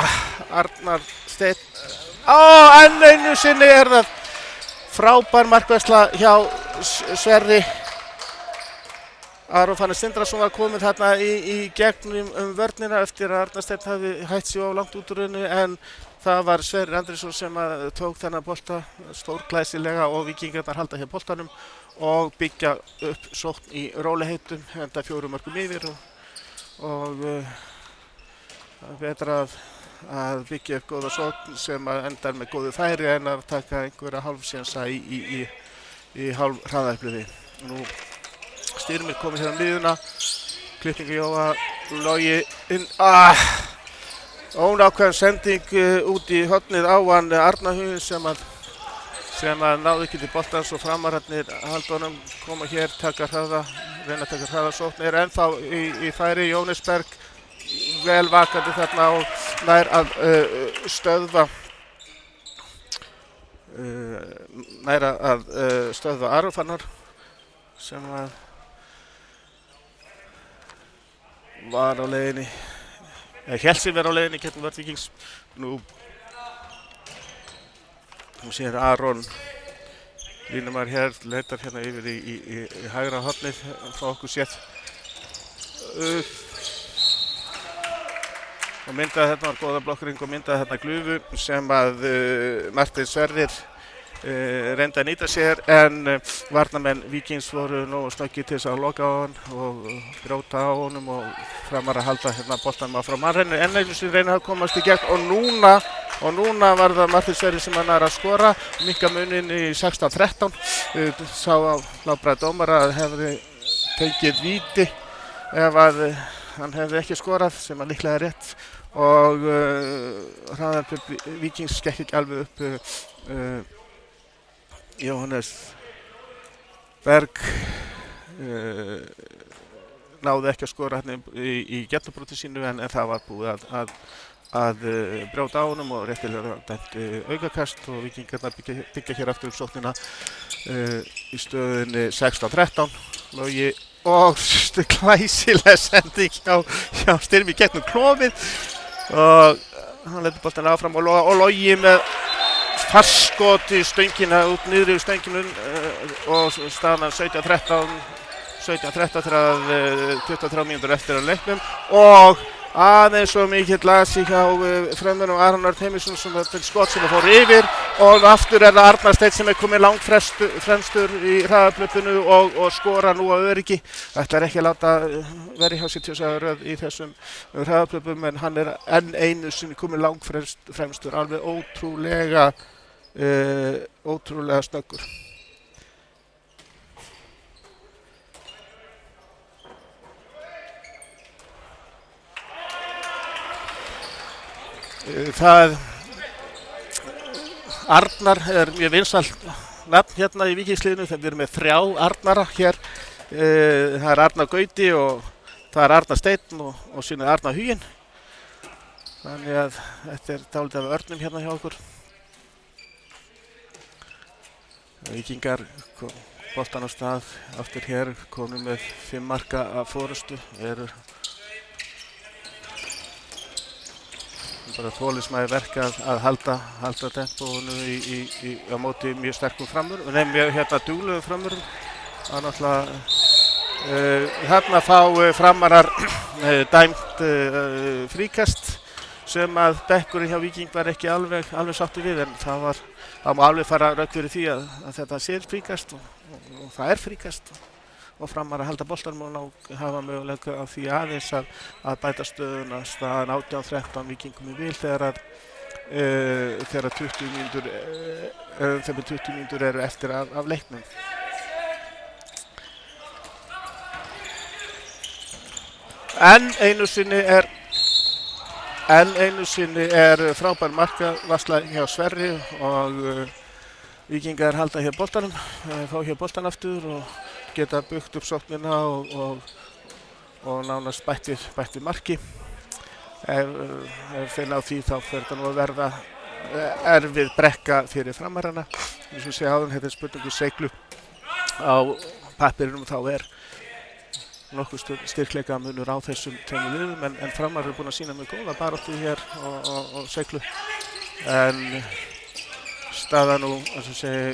Arnar Steinn enn einu sinni er það frábær markværsla hjá Sverri. Aron Fannar Sindrason var kominn þarna í gegnum vörnina eftir að Arnar Steinn hafði hætt sig á langt út úr henni en það var Sverrir Andrésson sem tók þennan bolta stórglæsilega og Víkingarnar halda hér boltanum og byggja upp sókn í rólegheitum enda 4 mörkum yfir og betra að byggja upp góða sókn sem endar með góðu færi en að taka einhverja hálfsénsa í hálf hraðaupphlaupi. Nú Styrmir komið hér á miðjuna, klippingu Jóa, Logi inn, ónákvæm sending út í hornið á hann Arnar Huginn sem að náði ekki til boltans og Framararnir halda honum koma hér, reyna að taka hraða sókn, er ennþá í færi Jónas Berg vel vakandi þarna og nær að stöðva Aron Fannar sem var á leiðinni hélt sig vera á leiðinni gegnum vörn Víkings. Nú sér Aron línumar hér, leitar hérna yfir í hægra hornið frá okkur séð og myndaði hérna var góða blokkering og myndaði hérna glufu sem að Martin Sverrir reyndi að nýta sér en varnarmenn Víkings voru nógu snöggir til þess að loka á hann og brjóta á honum og Framar að halda hérna boltanum áfram. Hann einu sinni reynir að komast í gegn og núna var það Martin Sverrir sem hann er að skora og minnka munin í 16-13. Sá á lábræði dómara að hefði fengið víti ef að hann hefði ekki skorað sem að líklega er rétt og hraðaupphlaup Víkings gekk ekki alveg upp. Jóhannes Berg náði ekki að skora hérna í getnabróti sínu en það var búið að brjóta á honum og réttilega dæmt aukakast og Víkingarnar byggja hér aftur upp sóknina í stöðunni 16-13. Logi og glæsileg sending hjá Styrmi gegnum klofið og hann letur boltan áfram og Logi með fastskot í stöngina út niður í stönginu og staðan 17-13 þegar 23 mínútur eftir að leiknum og aðeins og mikill lasi hjá frömmunum Aron Örn Heimisson sem var til skot sem fór yfir og aftur er það Arnar Steinn sem er komið langt fremstur í hraðaupphlaupinu og skora nú á öryggi. Þetta er ekki að láta verið hjá sér til þess að röð í þessum hraðaupphlaupum en hann er enn einu sinni komið langt fremstur, alveg ótrúlega snöggur. Arnar er mjög vinsælt nafn hérna í Víkingsliðinu þegar við erum með 3 Arnara hér. Það er Arnar Gauti og það er Arnar Steinn og síðan er Arnar Huginn. Þannig að þetta er dálítið af örnum hérna hjá okkur. Víkingar boltan á stað aftur hér, komum með 5 marka af forystu. bara þolismæði verk að halda tempóinu á móti mjög sterkum framurum, mjög duglegum framurum. Það er náttúrulega þarna fá Framarar dæmt fríkast sem að bekkurinn hjá Víking var ekki alveg sáttur við, en það má alveg fara rök fyrir því að þetta sé fríkast og það er fríkast. Og Framarar halda boltanum og hafa möguleika á því aðeins að bæta stöðuna, staðan 18-13 Víkingum í vil þegar 20 mínútur eru eftir af leiknum. Enn einu sinni er frábær markavarsla hjá Sverri og Víkingar halda hér boltanum, fá hér boltan aftur og geta byggt upp sóknina og nánast bætt við marki. Ef þeir ná því þá fer þetta nú að verða erfið brekka fyrir Framarana. Eins og segja áðan, þetta er spurningu seiglu á pappirunum, þá er nokkuð styrkleika munur á þessum tveimur liðum, en Framarar eru búin að sýna mjög góða baráttu hér og seiglu. En staða nú, eins og segja,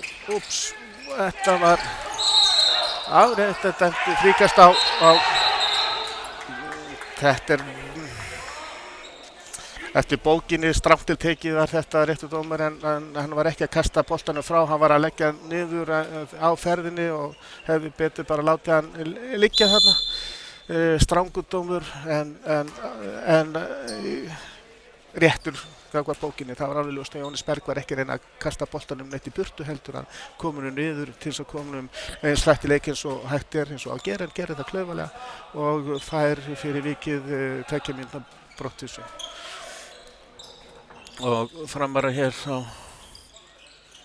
þetta var þetta dæmdi fríkast á þetta er eftir bókinni strangt til tekið var þetta réttur dómur, en hann var ekki að kasta boltanum frá, hann var að leggja niður á ferðinni og hefði betur bara látið hann liggja þarna. Strangur dómur en réttur gagnvart bókinni. Það var alveg ljóst að Jóhannes Berg var ekki að reyna að kasta boltanum neitt í burtu, heldur að komunum niður til þess að komunum eins hlætt í leik eins og hægt er, eins og á gerir þetta klaufalega og fær fyrir vikið 2 mínútna brottvísun. Og Framarar hér á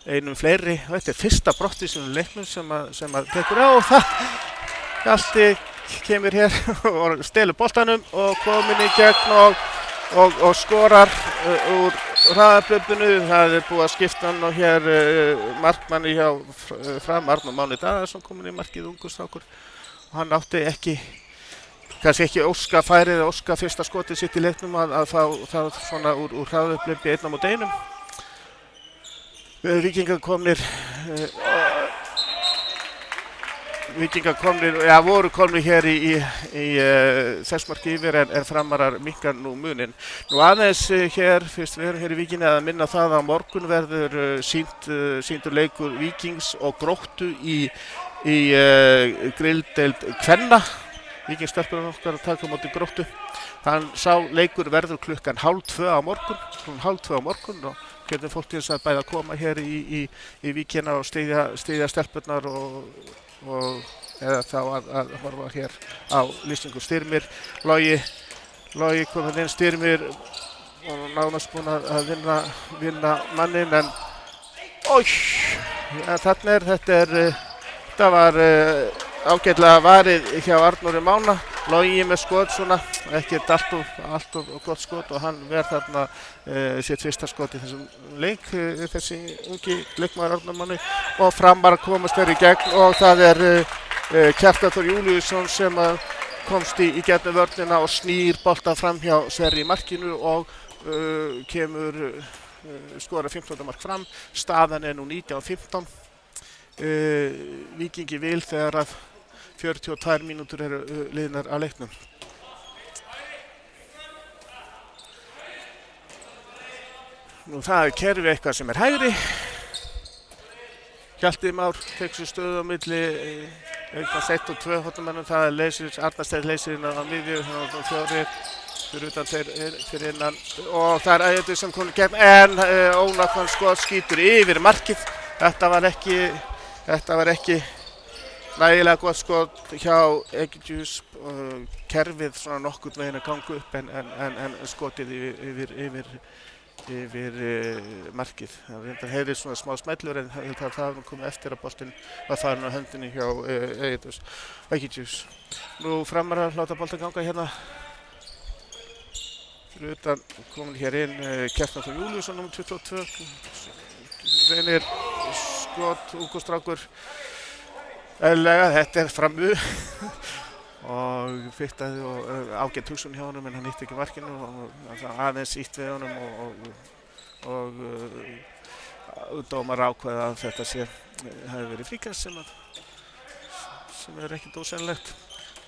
einum fleiri, þetta er fyrsta brottvísun í leiknum sem að tekur á, og það Hjalti kemur hér og stelur boltanum og komin í gegn og skorar úr hraðaplöpunu. Það er búið að skipta hann og hér markmanni hjá Fram, Arnór Máni Daðarsson, komin í markið, ungur strákur, og hann átti kannski ekki óska færið, óska fyrsta skotið sitt í leiknum að fá það svona úr hraðaplöpi 1-1. Víkingar voru komnir hér í 6 marki yfir, en Framarar minnka nú munin. Nú aðeins hér, fyrst við erum hér í Víkinni, að minna það að morgun verður sýndur leikur Víkings og Gróttu í grilldeild kvenna. Víkingstelpurinn okkar að taka á móti Gróttu. Sá leikur verður klukkan 1:30 á morgun, og getur fólk til þess að bæða að koma hér í Víkina og styðja stelpurnar og eða þá að horfa hér á lýsingu. Styrmir, Logi kominn inn, Styrmir og nánast búinn að vinna mannin, en þetta var ágætlega varið hjá Arnóri Mána. Logi með skot svona, ekkert allt of gott skot, og hann verð þarna sitt fyrsta skot í þessum leik, þessi ungi leikmaður Arnór Máni, og Framarar komast þær í gegn, og það er Kjartan Þór Júlíusson sem komst í gegnum vörnina og snýr boltan fram hjá Sverri í markinu og skora 15. mark Fram. Staðan er nú 19-15. Víkingi vil þegar að 42 mínútur eru liðnar af leiknum. Nú það er kerfi eitthvað sem er hægri. Hjalti Már tekur sér stöðu á milli 1 og 2 hóttumennum. Það er Arnar Steinn leysirinn á miðju og 4 fyrir utan fyrir innan, og það er Ægir sem komið gegn, en ónákvæmt skot skýtur yfir markið. Þetta var ekki nægilega gott skot hjá Egidjus, kerfið svona nokkurn veginn að ganga upp, en skotið yfir markið. Það heyrði svona smá smellur, en það var komið eftir að boltinn var farin á höndinni hjá Egidjus. Nú Framarar láta boltinn ganga hérna. Fyrir utan komin hér inn Kjartan Þór Júlíusson, nr. 22. Reynir skot, ungur strákur. Eðlilega, þetta er framu og fiktaði og ágætt hugsun hjá honum en hann nýtti ekki markinu og aðeins ítt við honum og dómar ákveða að þetta hefði verið fríkast sem ekkert ósennilegt.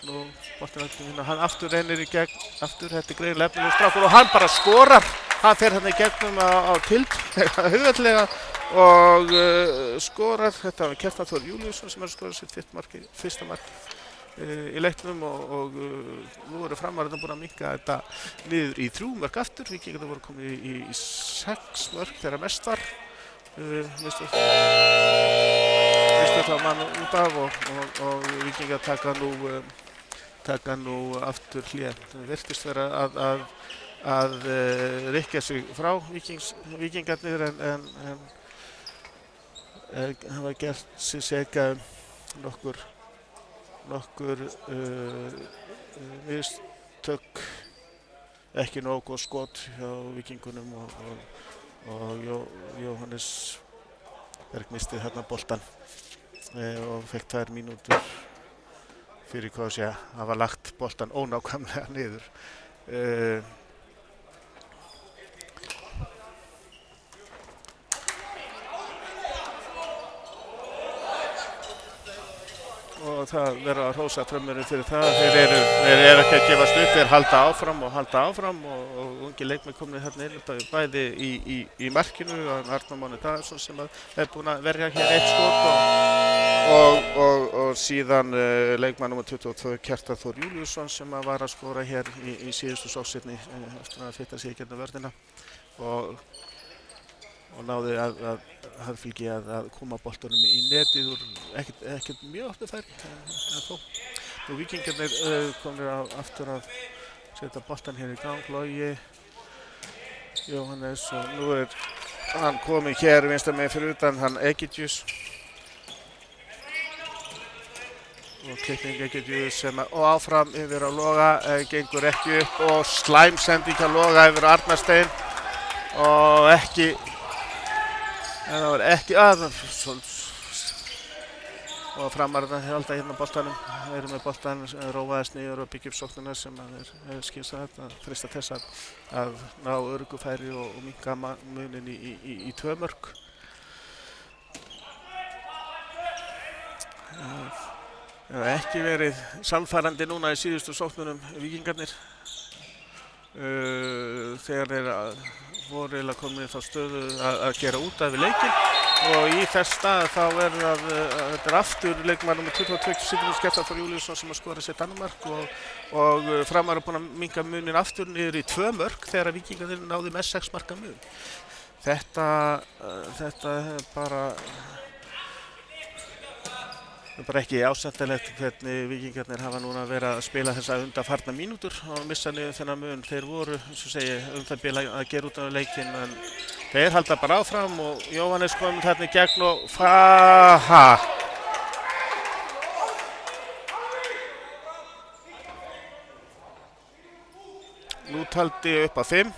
Nú boltinn aftur hérna, hann aftur reynir í gegn, þetta greinilega efnilegur strákur og hann bara skorar. Hann fer hérna í gegnum á tild, auðveldlega og skorar. Þetta var Kjartan Þór Júlíusson sem skorar sitt fyrsta mark í leiknum og nú eru Framararnir búin að minnka þetta niður í 3 mörk aftur. Víkingarnir voru komnir í 6 mörk þegar mest var. Misstu þá mann út af og Víkingar taka nú aftur hlé. Það virtist vera að rykkja sig frá Víkingarnir en hafa gert sig seka nokkur mistök, ekki nógu góð skot hjá Víkingunum og Jóhannes Berg misti þarna boltann og fekk 2 mínútur fyrir hvað sé að hafa lagt boltann ónákvæmlega niður. Og það verður að hrósa Frömmurum fyrir það. Þeir eru ekki að gefast upp, þeir halda áfram og ungi leikmenn komnir hérna inn bæði í markinu og Arnar Máni Daðarsson sem er búinn að verja hér 1 skot og síðan leikmann nr. 22 Kjartan Þór Júlíusson sem var að skora hér í síðustu sóknsirni eftir að fitta sig í gegnum vörnina og náði að harðfylgi að koma boltanum í netið úr ekkert mjög opnu færi en þó. Nú Víkingarnir komnir aftur að setja boltan hér í gang, Logi, Jóhannes og nú er hann kominn hér vinstra megin fyrir utan, hann Egidjus og klipping Egidjus og áfram yfir á Loga, gengur ekki upp og slæm sending að Loga yfir Arnar Stein og ekki en það var ekki og Framararnir halda hérna boltanum, eru með boltan, róaðist niður og byggja upp sóknina sem er skynsamlegt að freista þess að ná öruggu færi og minnka munin í 2 mörk. Það hefur ekki verið sannfærandi núna í síðustu sóknunum Víkingarnir þegar þeir voru eiginlega komin í þá stöðu að gera út af við leikinn og í þess stað þá þetta er aftur leikmaður nr. 22 Kjartan Þór Júlíusson sem að skora sitt annað mark og Framar er búinn að minnka munin aftur niður í 2 mörk þegar Víkingarnir náðu með 6 marka mun. Þetta er bara ekki ásættanlegt hvernig Víkingarnir hafa núna verið að spila þessa undanfarna mínútur og missa niður þennan mun. Þeir voru, eins og segi, það að gera út af leikinn en þeir halda bara áfram og Jóhannes kom þarna í gegn og Nú taldi upp að 5.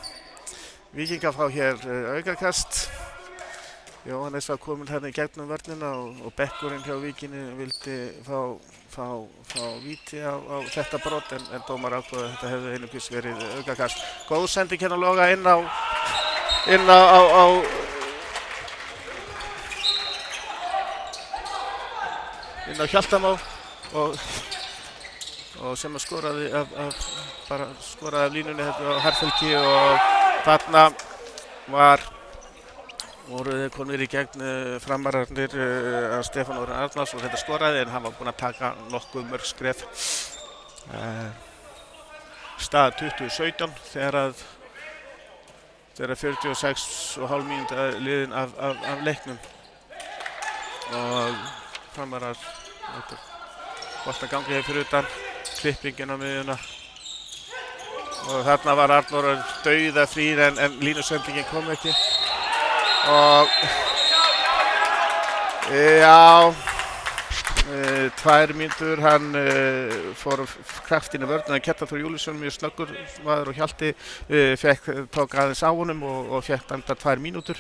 Víkingar fá hér aukakast. Jóhannes var komin hérna í gegnum vörnina og bekkurinn hjá Víkinni vildi fá víti á þetta brot en dómar ákveða þetta hefði einungis verið aukakast. Góð sending hérna Loga inn á Hjaltamá og sem að skoraði af línunni hérna á harðfylgi og þarna voru þeir komnir í gegn Framararnir að Stefán Orri Arnars og þetta skoraði en hann var búinn að taka nokkuð mörg skref. Staða 2017 þegar 46,5 mínútur liðin af leiknum og Framarar bolta gangi hér fyrir utan, klippingin á miðjuna og þarna var Arnór dauðafrír en línusendingin kom ekki. Og já, 2 mínútur, hann fór kraftinn í vörn en Kjartan Þór Júlíusson mjög snöggur maður og Hjalti tók aðeins á honum og fékk dæmdar 2 mínútur.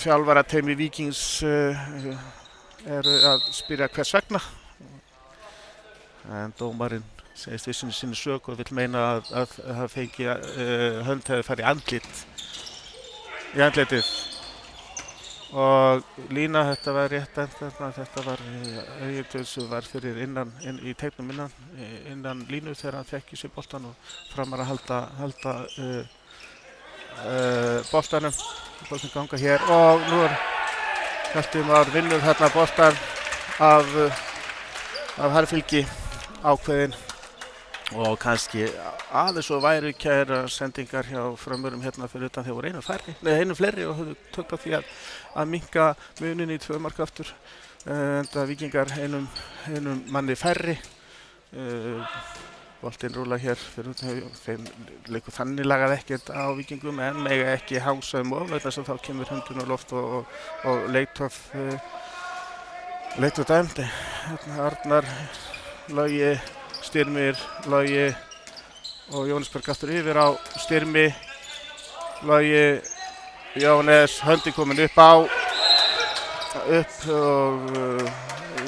Þjálfarateymi Víkings eru að spyrja hvers vegna, en dómarinn segist vissinni sinni sök og vill meina að það fengi hönd hefði farið í andlitið. Og lína, þetta var rétt þarna, þetta var Egill sem var fyrir í teiknum innan línu þegar hann fekk í sig boltan og Framar að halda boltanum ganga hér og nú Hjalti Már vinnur þarna boltan af Harðfylgi ákveðin og kannski aðeins og værukæra sendingar hjá Frömmurum hérna fyrir utan þegar voru einu fleiri og höfðu tök á því að minnka munin í 2 mark aftur, enda Víkingar einum manni færri. Boltinn rúla hér fyrir utan, þeim leikur þannig lagað ekkert á Víkingum en mega ekki hangsa of vegna þess að þá kemur höndin á loft og leikthof dæmd. Arnar, Logi, Styrmir, Logi og Jóhannesberg aftur yfir á Styrmi, Logi, Jóhannes, höndin komin upp og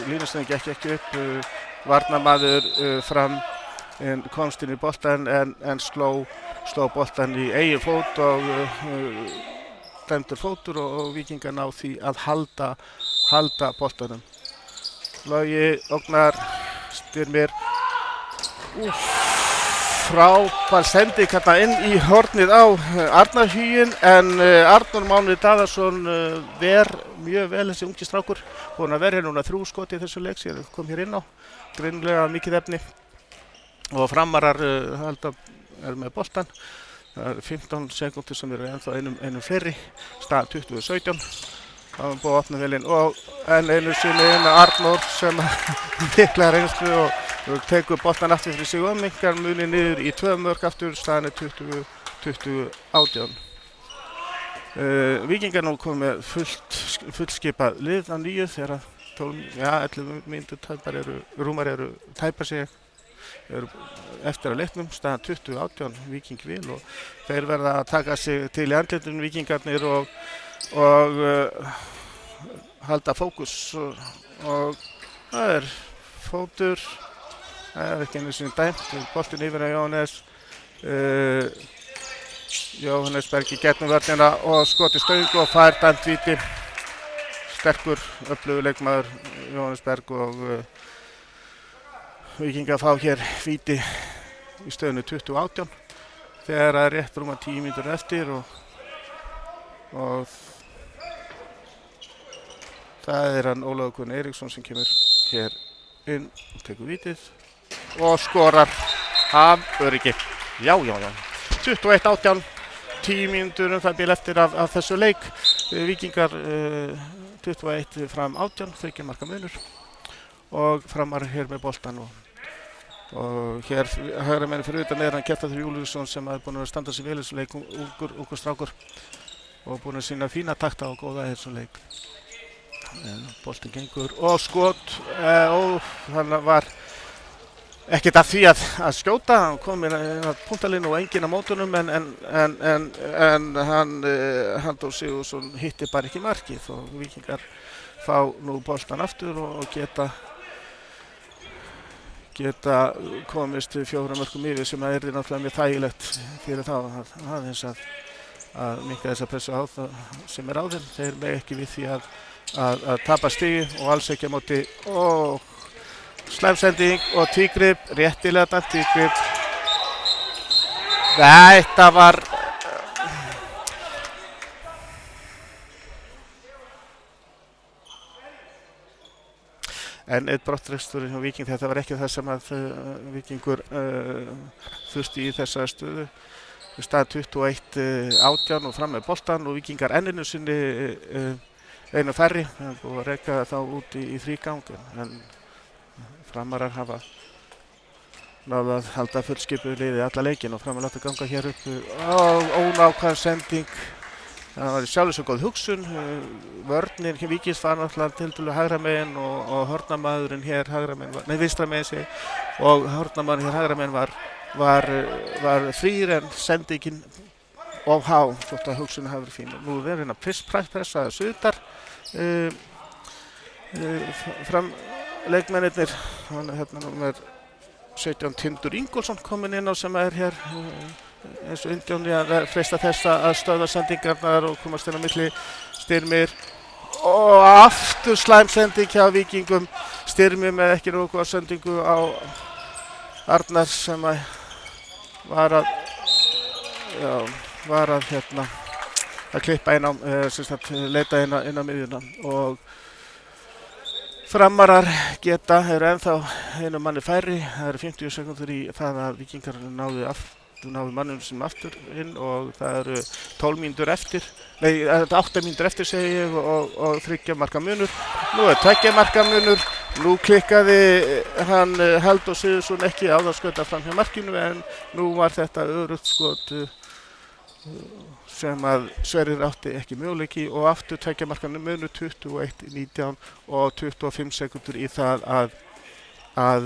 línustöðin gekk ekki upp, varnarmaður Fram komst inn í boltan en sló boltan í eigin fót og dæmdur fótur og Víkingar ná því að halda boltanum. Logi ógnar, Styrmir, frábær sending hérna inn í hornið á Arnarhuginn en Arnór Máni Daðarsson ver mjög vel þessi ungi strákur, búinn að vera hér núna 3 skot í þessu leik síðan kom hér inn á, greinilega mikið efni og Framarar er með boltan. Það eru 15 sekúndur sem eru ennþá einum fleiri, stað 20-17. Það var búið að opna vel inn og enn einu sinni inn Arnór sem mikla reynslu og tekur boltan aftur fyrir sig og minnkar munið niður í 2 mörk aftur, staðan er 20-18. Víkingar nú komið með fullskipað lið á nýju þegar 11 mínútur rúmar eru tæpa sig eftir að leiknum, staðan 20-18, Víking vil og þeir verða að taka sig til í andlitum Víkingarnir og halda fókus og það er fótur, það er ekki einu sinni dæmt, boltinn yfir að Jóhannes Berg í gegnum vörnina og skot í stöng og fær dæmt víti, sterkur, öflugur leikmaður Jóhannes Berg og Víkingar fá hér víti í stöðunni 20-18 þegar það er rétt rúma 10 mínútur eftir og það er hann Ólafur Gunnar Eiríksson sem kemur hér inn og tekur vítið og skorar af öryggi. Já. 21-18, 10 mínútur það bil eftir af þessu leik. Víkingar 21 Fram 18, 3 marka munur og Framar hér með boltan og hér hægra menn fyrir utan er hann Kjartan Júlíusson sem er búinn að standa sig vel í þessum leik, ungur strákur og búinn að sýna fína takta og góða í þessum leik. Boltinn gengur og skot og hann var ekkert af því að skjóta, hann kom inn að puntalínu og enginn á mótunum en Halldór Sigurðsson hitti bara ekki markið og Víkingar fá nú boltan aftur og geta komist 4 mörkum yfir sem er náttúrulega mjög þægilegt fyrir þá aðeins að minnka þessa pressu á það sem er á þeim. Þeir mega ekki við því að tapa stigi og alls ekki á móti og slæmsending og Tígrip, réttilega dæmt Tígrip. Þetta var en eitt brottrekstur hjá Víking, þetta var ekki það sem að Víkingur þurfti í þessa stöðu. Stað 21-18 og fram með boltan og Víkingar enninu sinni einu færri, það er búið að reka þá út í þrígang en Framarar hafa náðu að halda fullskipuðu liði alla leikin og Framar láta ganga hér upp og ónákvæm sending. Það var sjálfur svo góð hugsun, vörnin hér Víkings var náttúrulega tiltölulega hægra megin og hornamaðurinn hér vinstra megin sig og hornamaðurinn hér hægra megin var frýr en sendingin of há, þótt að hugsunin hafi verið fín. Nú er hérna pressaði suðar fram leikmennirnir, hann er hérna númer 17 Tindur Ingólfsson kominn inn á sem er hér eins og Indjóni að freista þess að stöðva sendingarnar og komast inn á milli. Styrmir og aftur slæm sending hjá Víkingum. Styrmir með ekki nógu góða sendingu á Arnar sem var að klippa inn á, leita inn á miðjuna og Framarar eru ennþá einu manni færri. Það eru 50 sekúndur í það að Víkingar náðu mannum sem aftur inn og það eru 12 mínútur eftir, 8 mínútur eftir segi ég og 3 marka munur. Nú er 2 marka munur. Nú klikkaði hann Halldór Sigurðsson ekki á það skauta fram hjá markinu en nú var þetta öruggt skot sem að Sverrir átti ekki möguleiki og aftur 2 marka munur 21-19 og 25 sekúndur í það að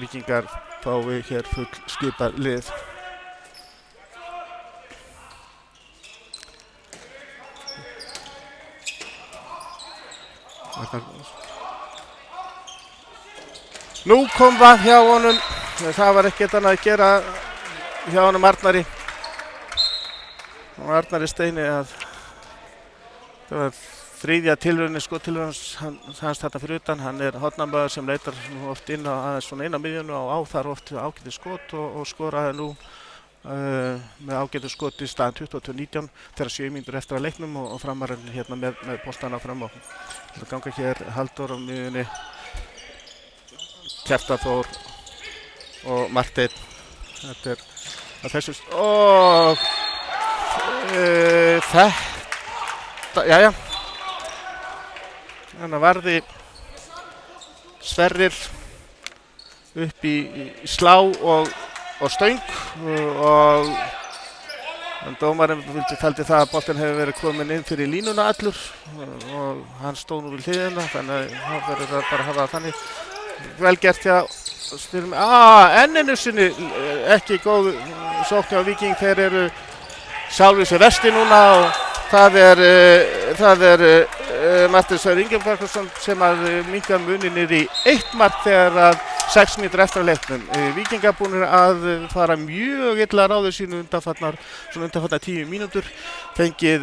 Víkingar fái hér full skipað lið. Nú kom það hjá honum, það var ekkert annað að gera hjá honum Arnari og Arnari Steini að það var þriðja tilraunir skottilraun hans þarna fyrir utan. Hann er hornamaður sem leitar oft inn á miðjunu og á þar oft ágætis skot og skoraði nú með ágætis skot í staðan 22-19 þegar 7 mínútur eftir að leiknum og Framarinn hérna með boltana fram á. Það ganga hér Halldór á miðjunni, Kjartan Þór og Marteinn. Þetta er að þessu og þetta, jæja. Þannig að varði Sverrir upp í slá og stöng og dómarinn taldi það að boltinn hefur verið komin inn fyrir línuna allur og hann stóð nú við hliðina þannig að hann verður að bara hafa það þannig. Vel gert hjá Styrmi. Enninu sinni ekki góð sókn á Víking. Þeir eru sjálfur sér versti núna og það er Martin Sverrir Ingebergsson sem að minnka munin niður í 1 mark þegar að 6 mínútur eftir að leiknum. Víkingar búnir að fara mjög illa að ráði sínu undanfarnar 10 mínútur, fengið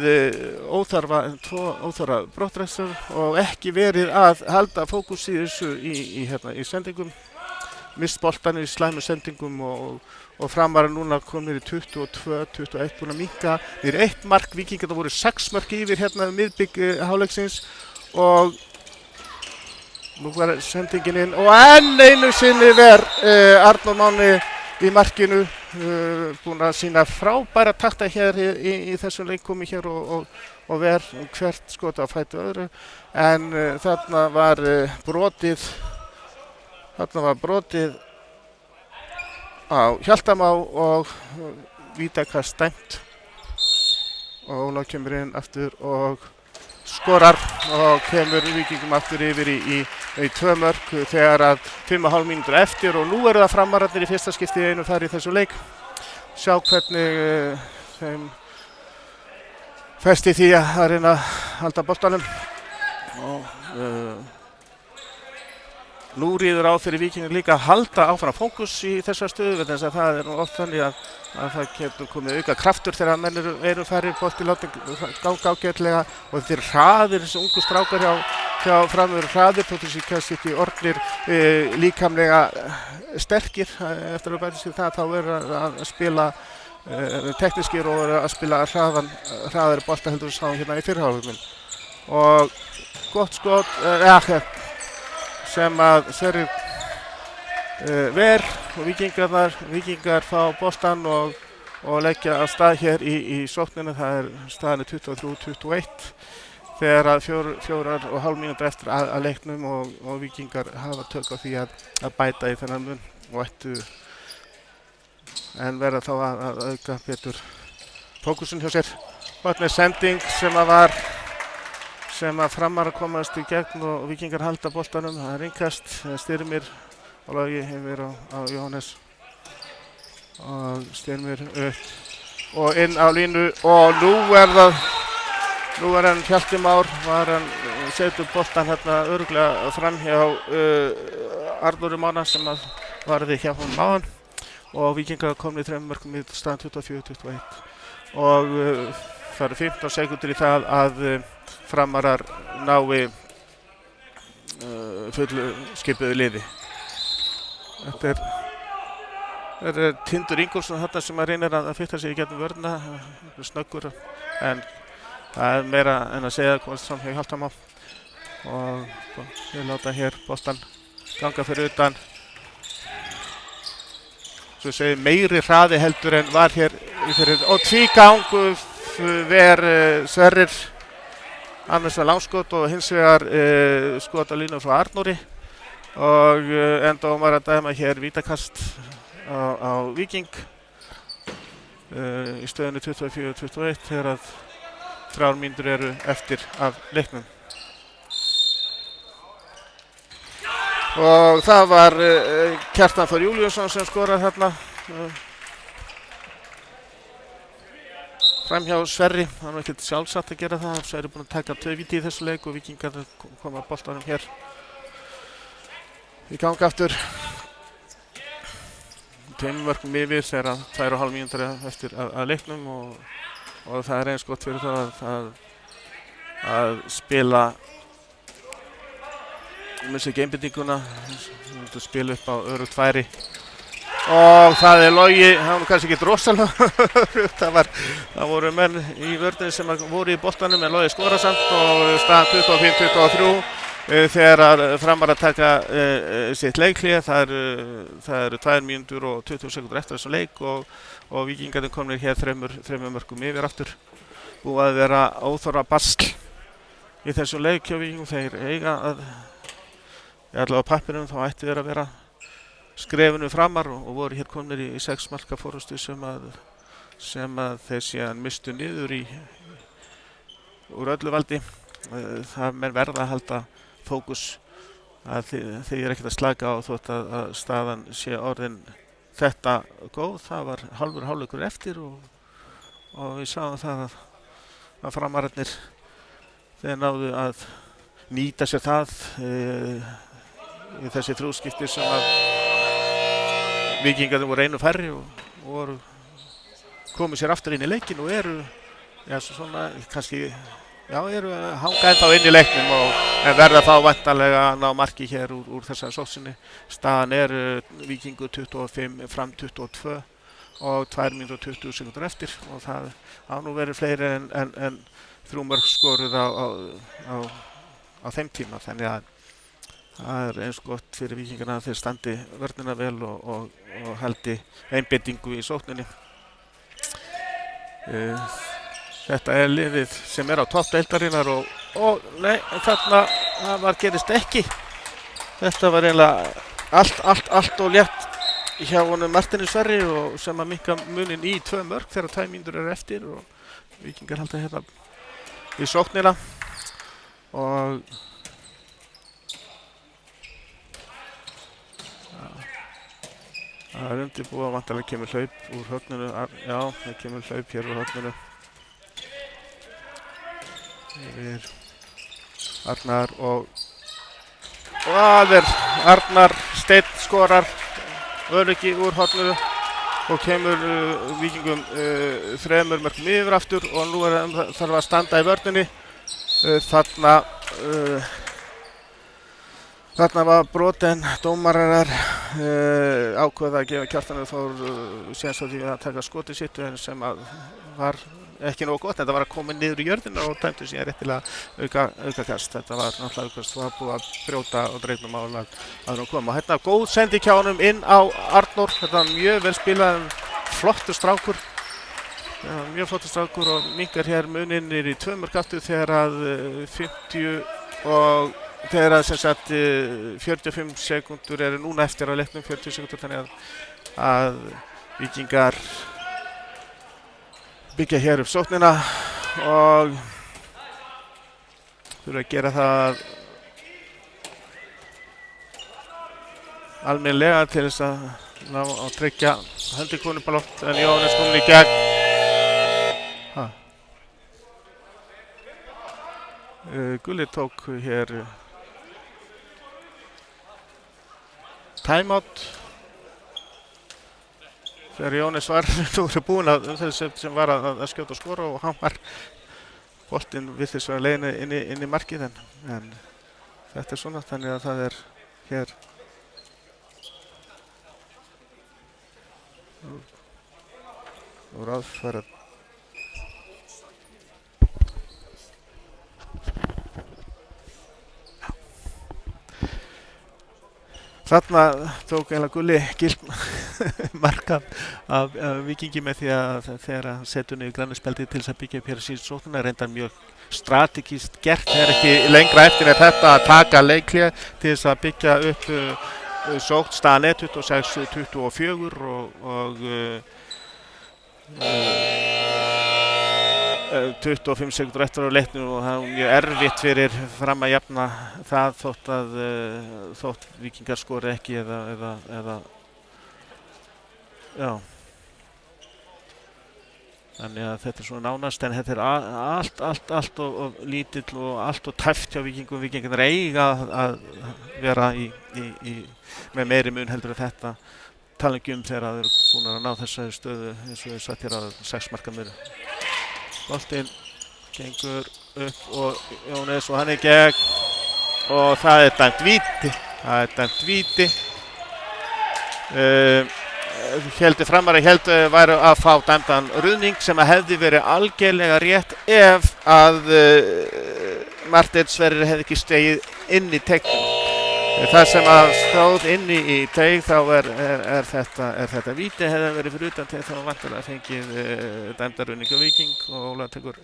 óþarfa brottrækstur og ekki verið að halda fókus í þessu í sendingum. Mist boltan í slæmu sendingum og Framarar núna komnir í 22-21 búin að minnka niður 1 mark. Víkingar voru 6 mörk yfir hérna miðbygg hálfleiksins og nú var sendingin inn og enn einu sinni Arnór Máni í markinu, búin að sína frábæra takta hér í þessum leikkomi hér og hvert skot á fæti öðru en þarna var brotið á Hjaltamá og vítakast dæmt og Ólaf kemur inn aftur og skorar og kemur Víkingum aftur yfir í 2 mörk þegar að 5,5 mínútur eftir og nú eru það Framararnir í fyrsta skipti í einu færi í þessu leik. Sjá hvernig þeim festi því að reyna að halda boltanum og nú ríður á fyrir Víkingar líka að halda áfram fókus í þessar stöðu vegna þess að það er oft þannig að það getur komið auka kraftur þegar menn eru færri bolti látin ganga ágætlega og þeir hraðir, þessi ungu strákar hjá framöður hraðir þótt þessi kannski ekki orðnir líkamlega sterkir eftir að bæta sig það þá er að spila teknískir og að spila hraðari bolta heldur við sáum hérna í fyrrhálfleikum og gott skot sem að Sverrir ver og Víkingar fá boltan og leggja af stað hér í sókninu. Það er staðan 23-21 þegar að 4,5 mínútur eftir að leiknum og Víkingar hafa tök á því að bæta í þennan mun og ættu en verða þá að auka betur fókusun hjá sér. Gott með sending sem að Framarar komast í gegn og Víkingar halda boltanum. Það er innkast, Styrmir Ólafi hefur á Jóhannes og Styrmir upp og inn á línu og nú er það Nú var hann Hjalti Már, var hann setur boltan hérna örugglega fram hjá Arnóri Mána sem að varði hjá honum áðan og Víkingar komni 3 mörkum í staðan 24-21 og það eru 15 sekúndur í það að Framarar nái fullu skipuðu liði. Þetta er Tindur Ingólfsson þarna sem að reynir að fitta sig í gegnum vörðina, snöggur, en það er meira en að segja komast fram hjá Hjalta Má og við láta hér boltan ganga fyrir utan. Svo segir meiri hraði heldur en var hér fyrir og tvígang Sverrir annars vegar langskot og hins vegar skot á línu frá Arnóri og enda dómar að dæma hér vítakast á Víking í stöðunni 24-21 þegar að 3 mínútur eru eftir af leiknum. Og það var Kjartan Þór Júlíusson sem skorar þarna framhjá Sverri. Það var ekkert sjálfsagt að gera það. Sverri er búinn að taka 2 víti í þessu leik og Víkingar koma boltanum hér í gang aftur. 2 mörkum yfir þegar 2,5 mínútur eftir að leiknum og það er eins gott fyrir það að spila missi ekki einbeitinguna, spila upp á örugt færi og það er Logi, það var kannski ekki rosalega það voru menn í vörðinni sem voru í boltanum en Logi skora samt og staðan 25-23 þegar Framar að taka sitt leikhlé. Það eru 2 mínútur og 20 sekúndur eftir þessum leik og Víkingarnir komnir hér 3 mörkum yfir aftur. Búið að vera óþarfa basl í þessum leik hjá Víkingum. Þeir eiga að allavega á pappinum þá ætti þeir að vera skrefinu framar og voru hér komnir í 6 marka forystu sem að þeir síðan mistu niður úr öllu valdi. Það menn verða að halda fókus að þeir eru ekkert að slaka á þótt að staðan sé orðin þetta góð. Það var hálfleikur eftir og við sáum það að Framararnir þeir náðu að nýta sér það í þessi 3 skipti sem að Víkingarnir voru einu færri og komu sér aftur inn í leikinn og eru svona kannski eru hanga ennþá inn í leiknum en verða þá væntanlega að ná marki hér úr þessari sókninni. Staðan er Víkingur 25 fram 22 og 2 mínútur og 20 sekúndur eftir og það á nú verið fleiri en 3 mörk skoruð á þeim tíma, þannig að það er eins gott fyrir Víkingarna að þeir standi vörnina vel og haldi einbeitingu í sókninni. Þetta er liðið sem er á topp deildarinnar og nei, þarna gerist ekki. Þetta var eiginlega allt og létt hjá honum Martini Sverri og sem að minnka munin í 2 mörk þegar 2 mínútur eru eftir og Víkingar halda hérna í sóknina og það er undirbúið og vantarlega kemur hlaup úr horninu. Já, það kemur hlaup hér úr horninu. Yfir Arnar og aðeir Arnar Steinn skorar öryggi úr horninu og kemur Víkingum 3 mörkum yfir aftur og nú þarf að standa í vörninni. Þarna var brotin, dómarar ákveða að gefa Kjartani Þór séns á því að taka skotið sitt sem að var ekki nógu gott, þetta var að koma niður í jörðina og dæmdu síðan réttilega aukakast. Þetta var náttúrulega aukast, það var búið að brjóta og dreifnum á að koma. Hérna góð sendi hjá honum inn á Arnór, þetta var mjög vel spilað, flottur strákur. Mjög flottur strákur og minkar hér muninn í 2 mörk aftur þegar að 50 og þegar að sem sagt 45 sekúndur eru núna eftir að leiknum, 40 sekúndur, þannig að Víkingar byggja hér upp sóknina og þurfa að gera það almennilega til þess að ná að tryggja höndikúnubalott en Jóhannes komin í gegn. Gulli tók hér timeout þegar Jónis var búinn að sem var að skjóta og skora og hann var boltinn virtist vera leiðin inn í markið en þetta svona þannig að það hér og ráðfæra þarna tók eiginlega Gulli gilt mark af Víkingi með því að þegar hann setur niður grannispjaldið til þess að byggja upp hér síðan sóknina reyndar mjög strategískt gert, það ekki lengra eftir en þetta að taka leikhlé til þess að byggja upp sókn staðan 26-24 og 25 sekundur eftir á leiknum og það var mjög erfitt fyrir Fram að jafna það þótt Víkingar skori ekki eða já. Þannig að þetta svona nánast en þetta allt og lítill og allt og tæft hjá Víkingum. Víkingarnir eiga að vera með meiri mun heldur en þetta. Tala ekki þegar þeir eru búin að ná þessari stöðu eins og við satt hér að 6 marka muni. Boltinn gengur upp og Jónis og hann gegn og það dæmt víti. Héldu Framari væru að fá dæmdan ruðning sem að hefði verið algjörlega rétt ef að Marteinn Sverrir hefði ekki stegið inn í teignum. Það sem að stóð inni í teig þá er þetta víti hefði verið fyrir utan teig þá vantilega fengið dæmda ruðning á Víking og Óla tekur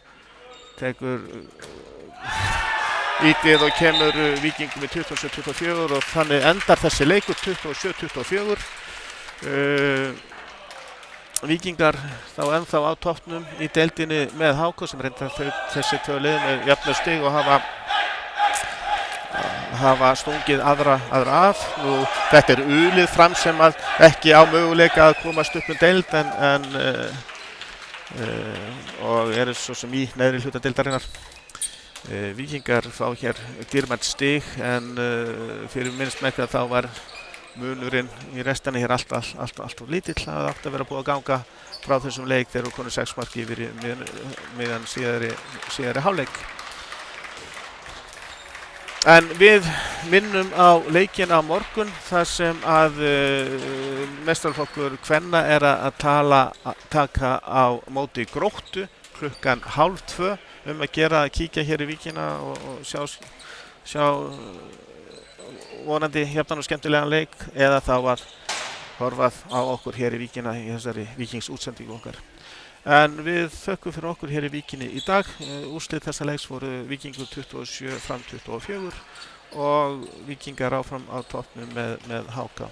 vítið og kemur Víkingum í 27-24 og þannig endar þessi leikur 27-24. Víkingar þá ennþá á toppnum í deildinni með HK sem reyndar þessi tvö lið með jafna stig og hafa stungið aðra af. Nú, þetta U-lið Fram sem að ekki á möguleika að komast upp deild og eru svo sem í neðri hluta deildarinnar. Víkingar fá hér dýrmætt stig en fyrir minnst með þá var munurinn í restina hér allt of lítill. Það átti að vera búið að ganga frá þessum leik þegar við konum 6 marki yfir meðan síðari hálfleik. En við minnum á leikinn á morgun þar sem að meistaraflokkur kvenna er að taka á móti Gróttu klukkan 1:30 að gera að kíkja hér í Víkina og sjá vonandi jafnan og skemmtilegan leik eða þá að horfað á okkur hér í Víkina í þessari Víkingsútsendingu okkar. En við þökkum fyrir okkur hér í Víkinni í dag. Úrslit þessa leiks voru Víkingur 27 Fram 24 og Víkingar áfram á toppnum með HK.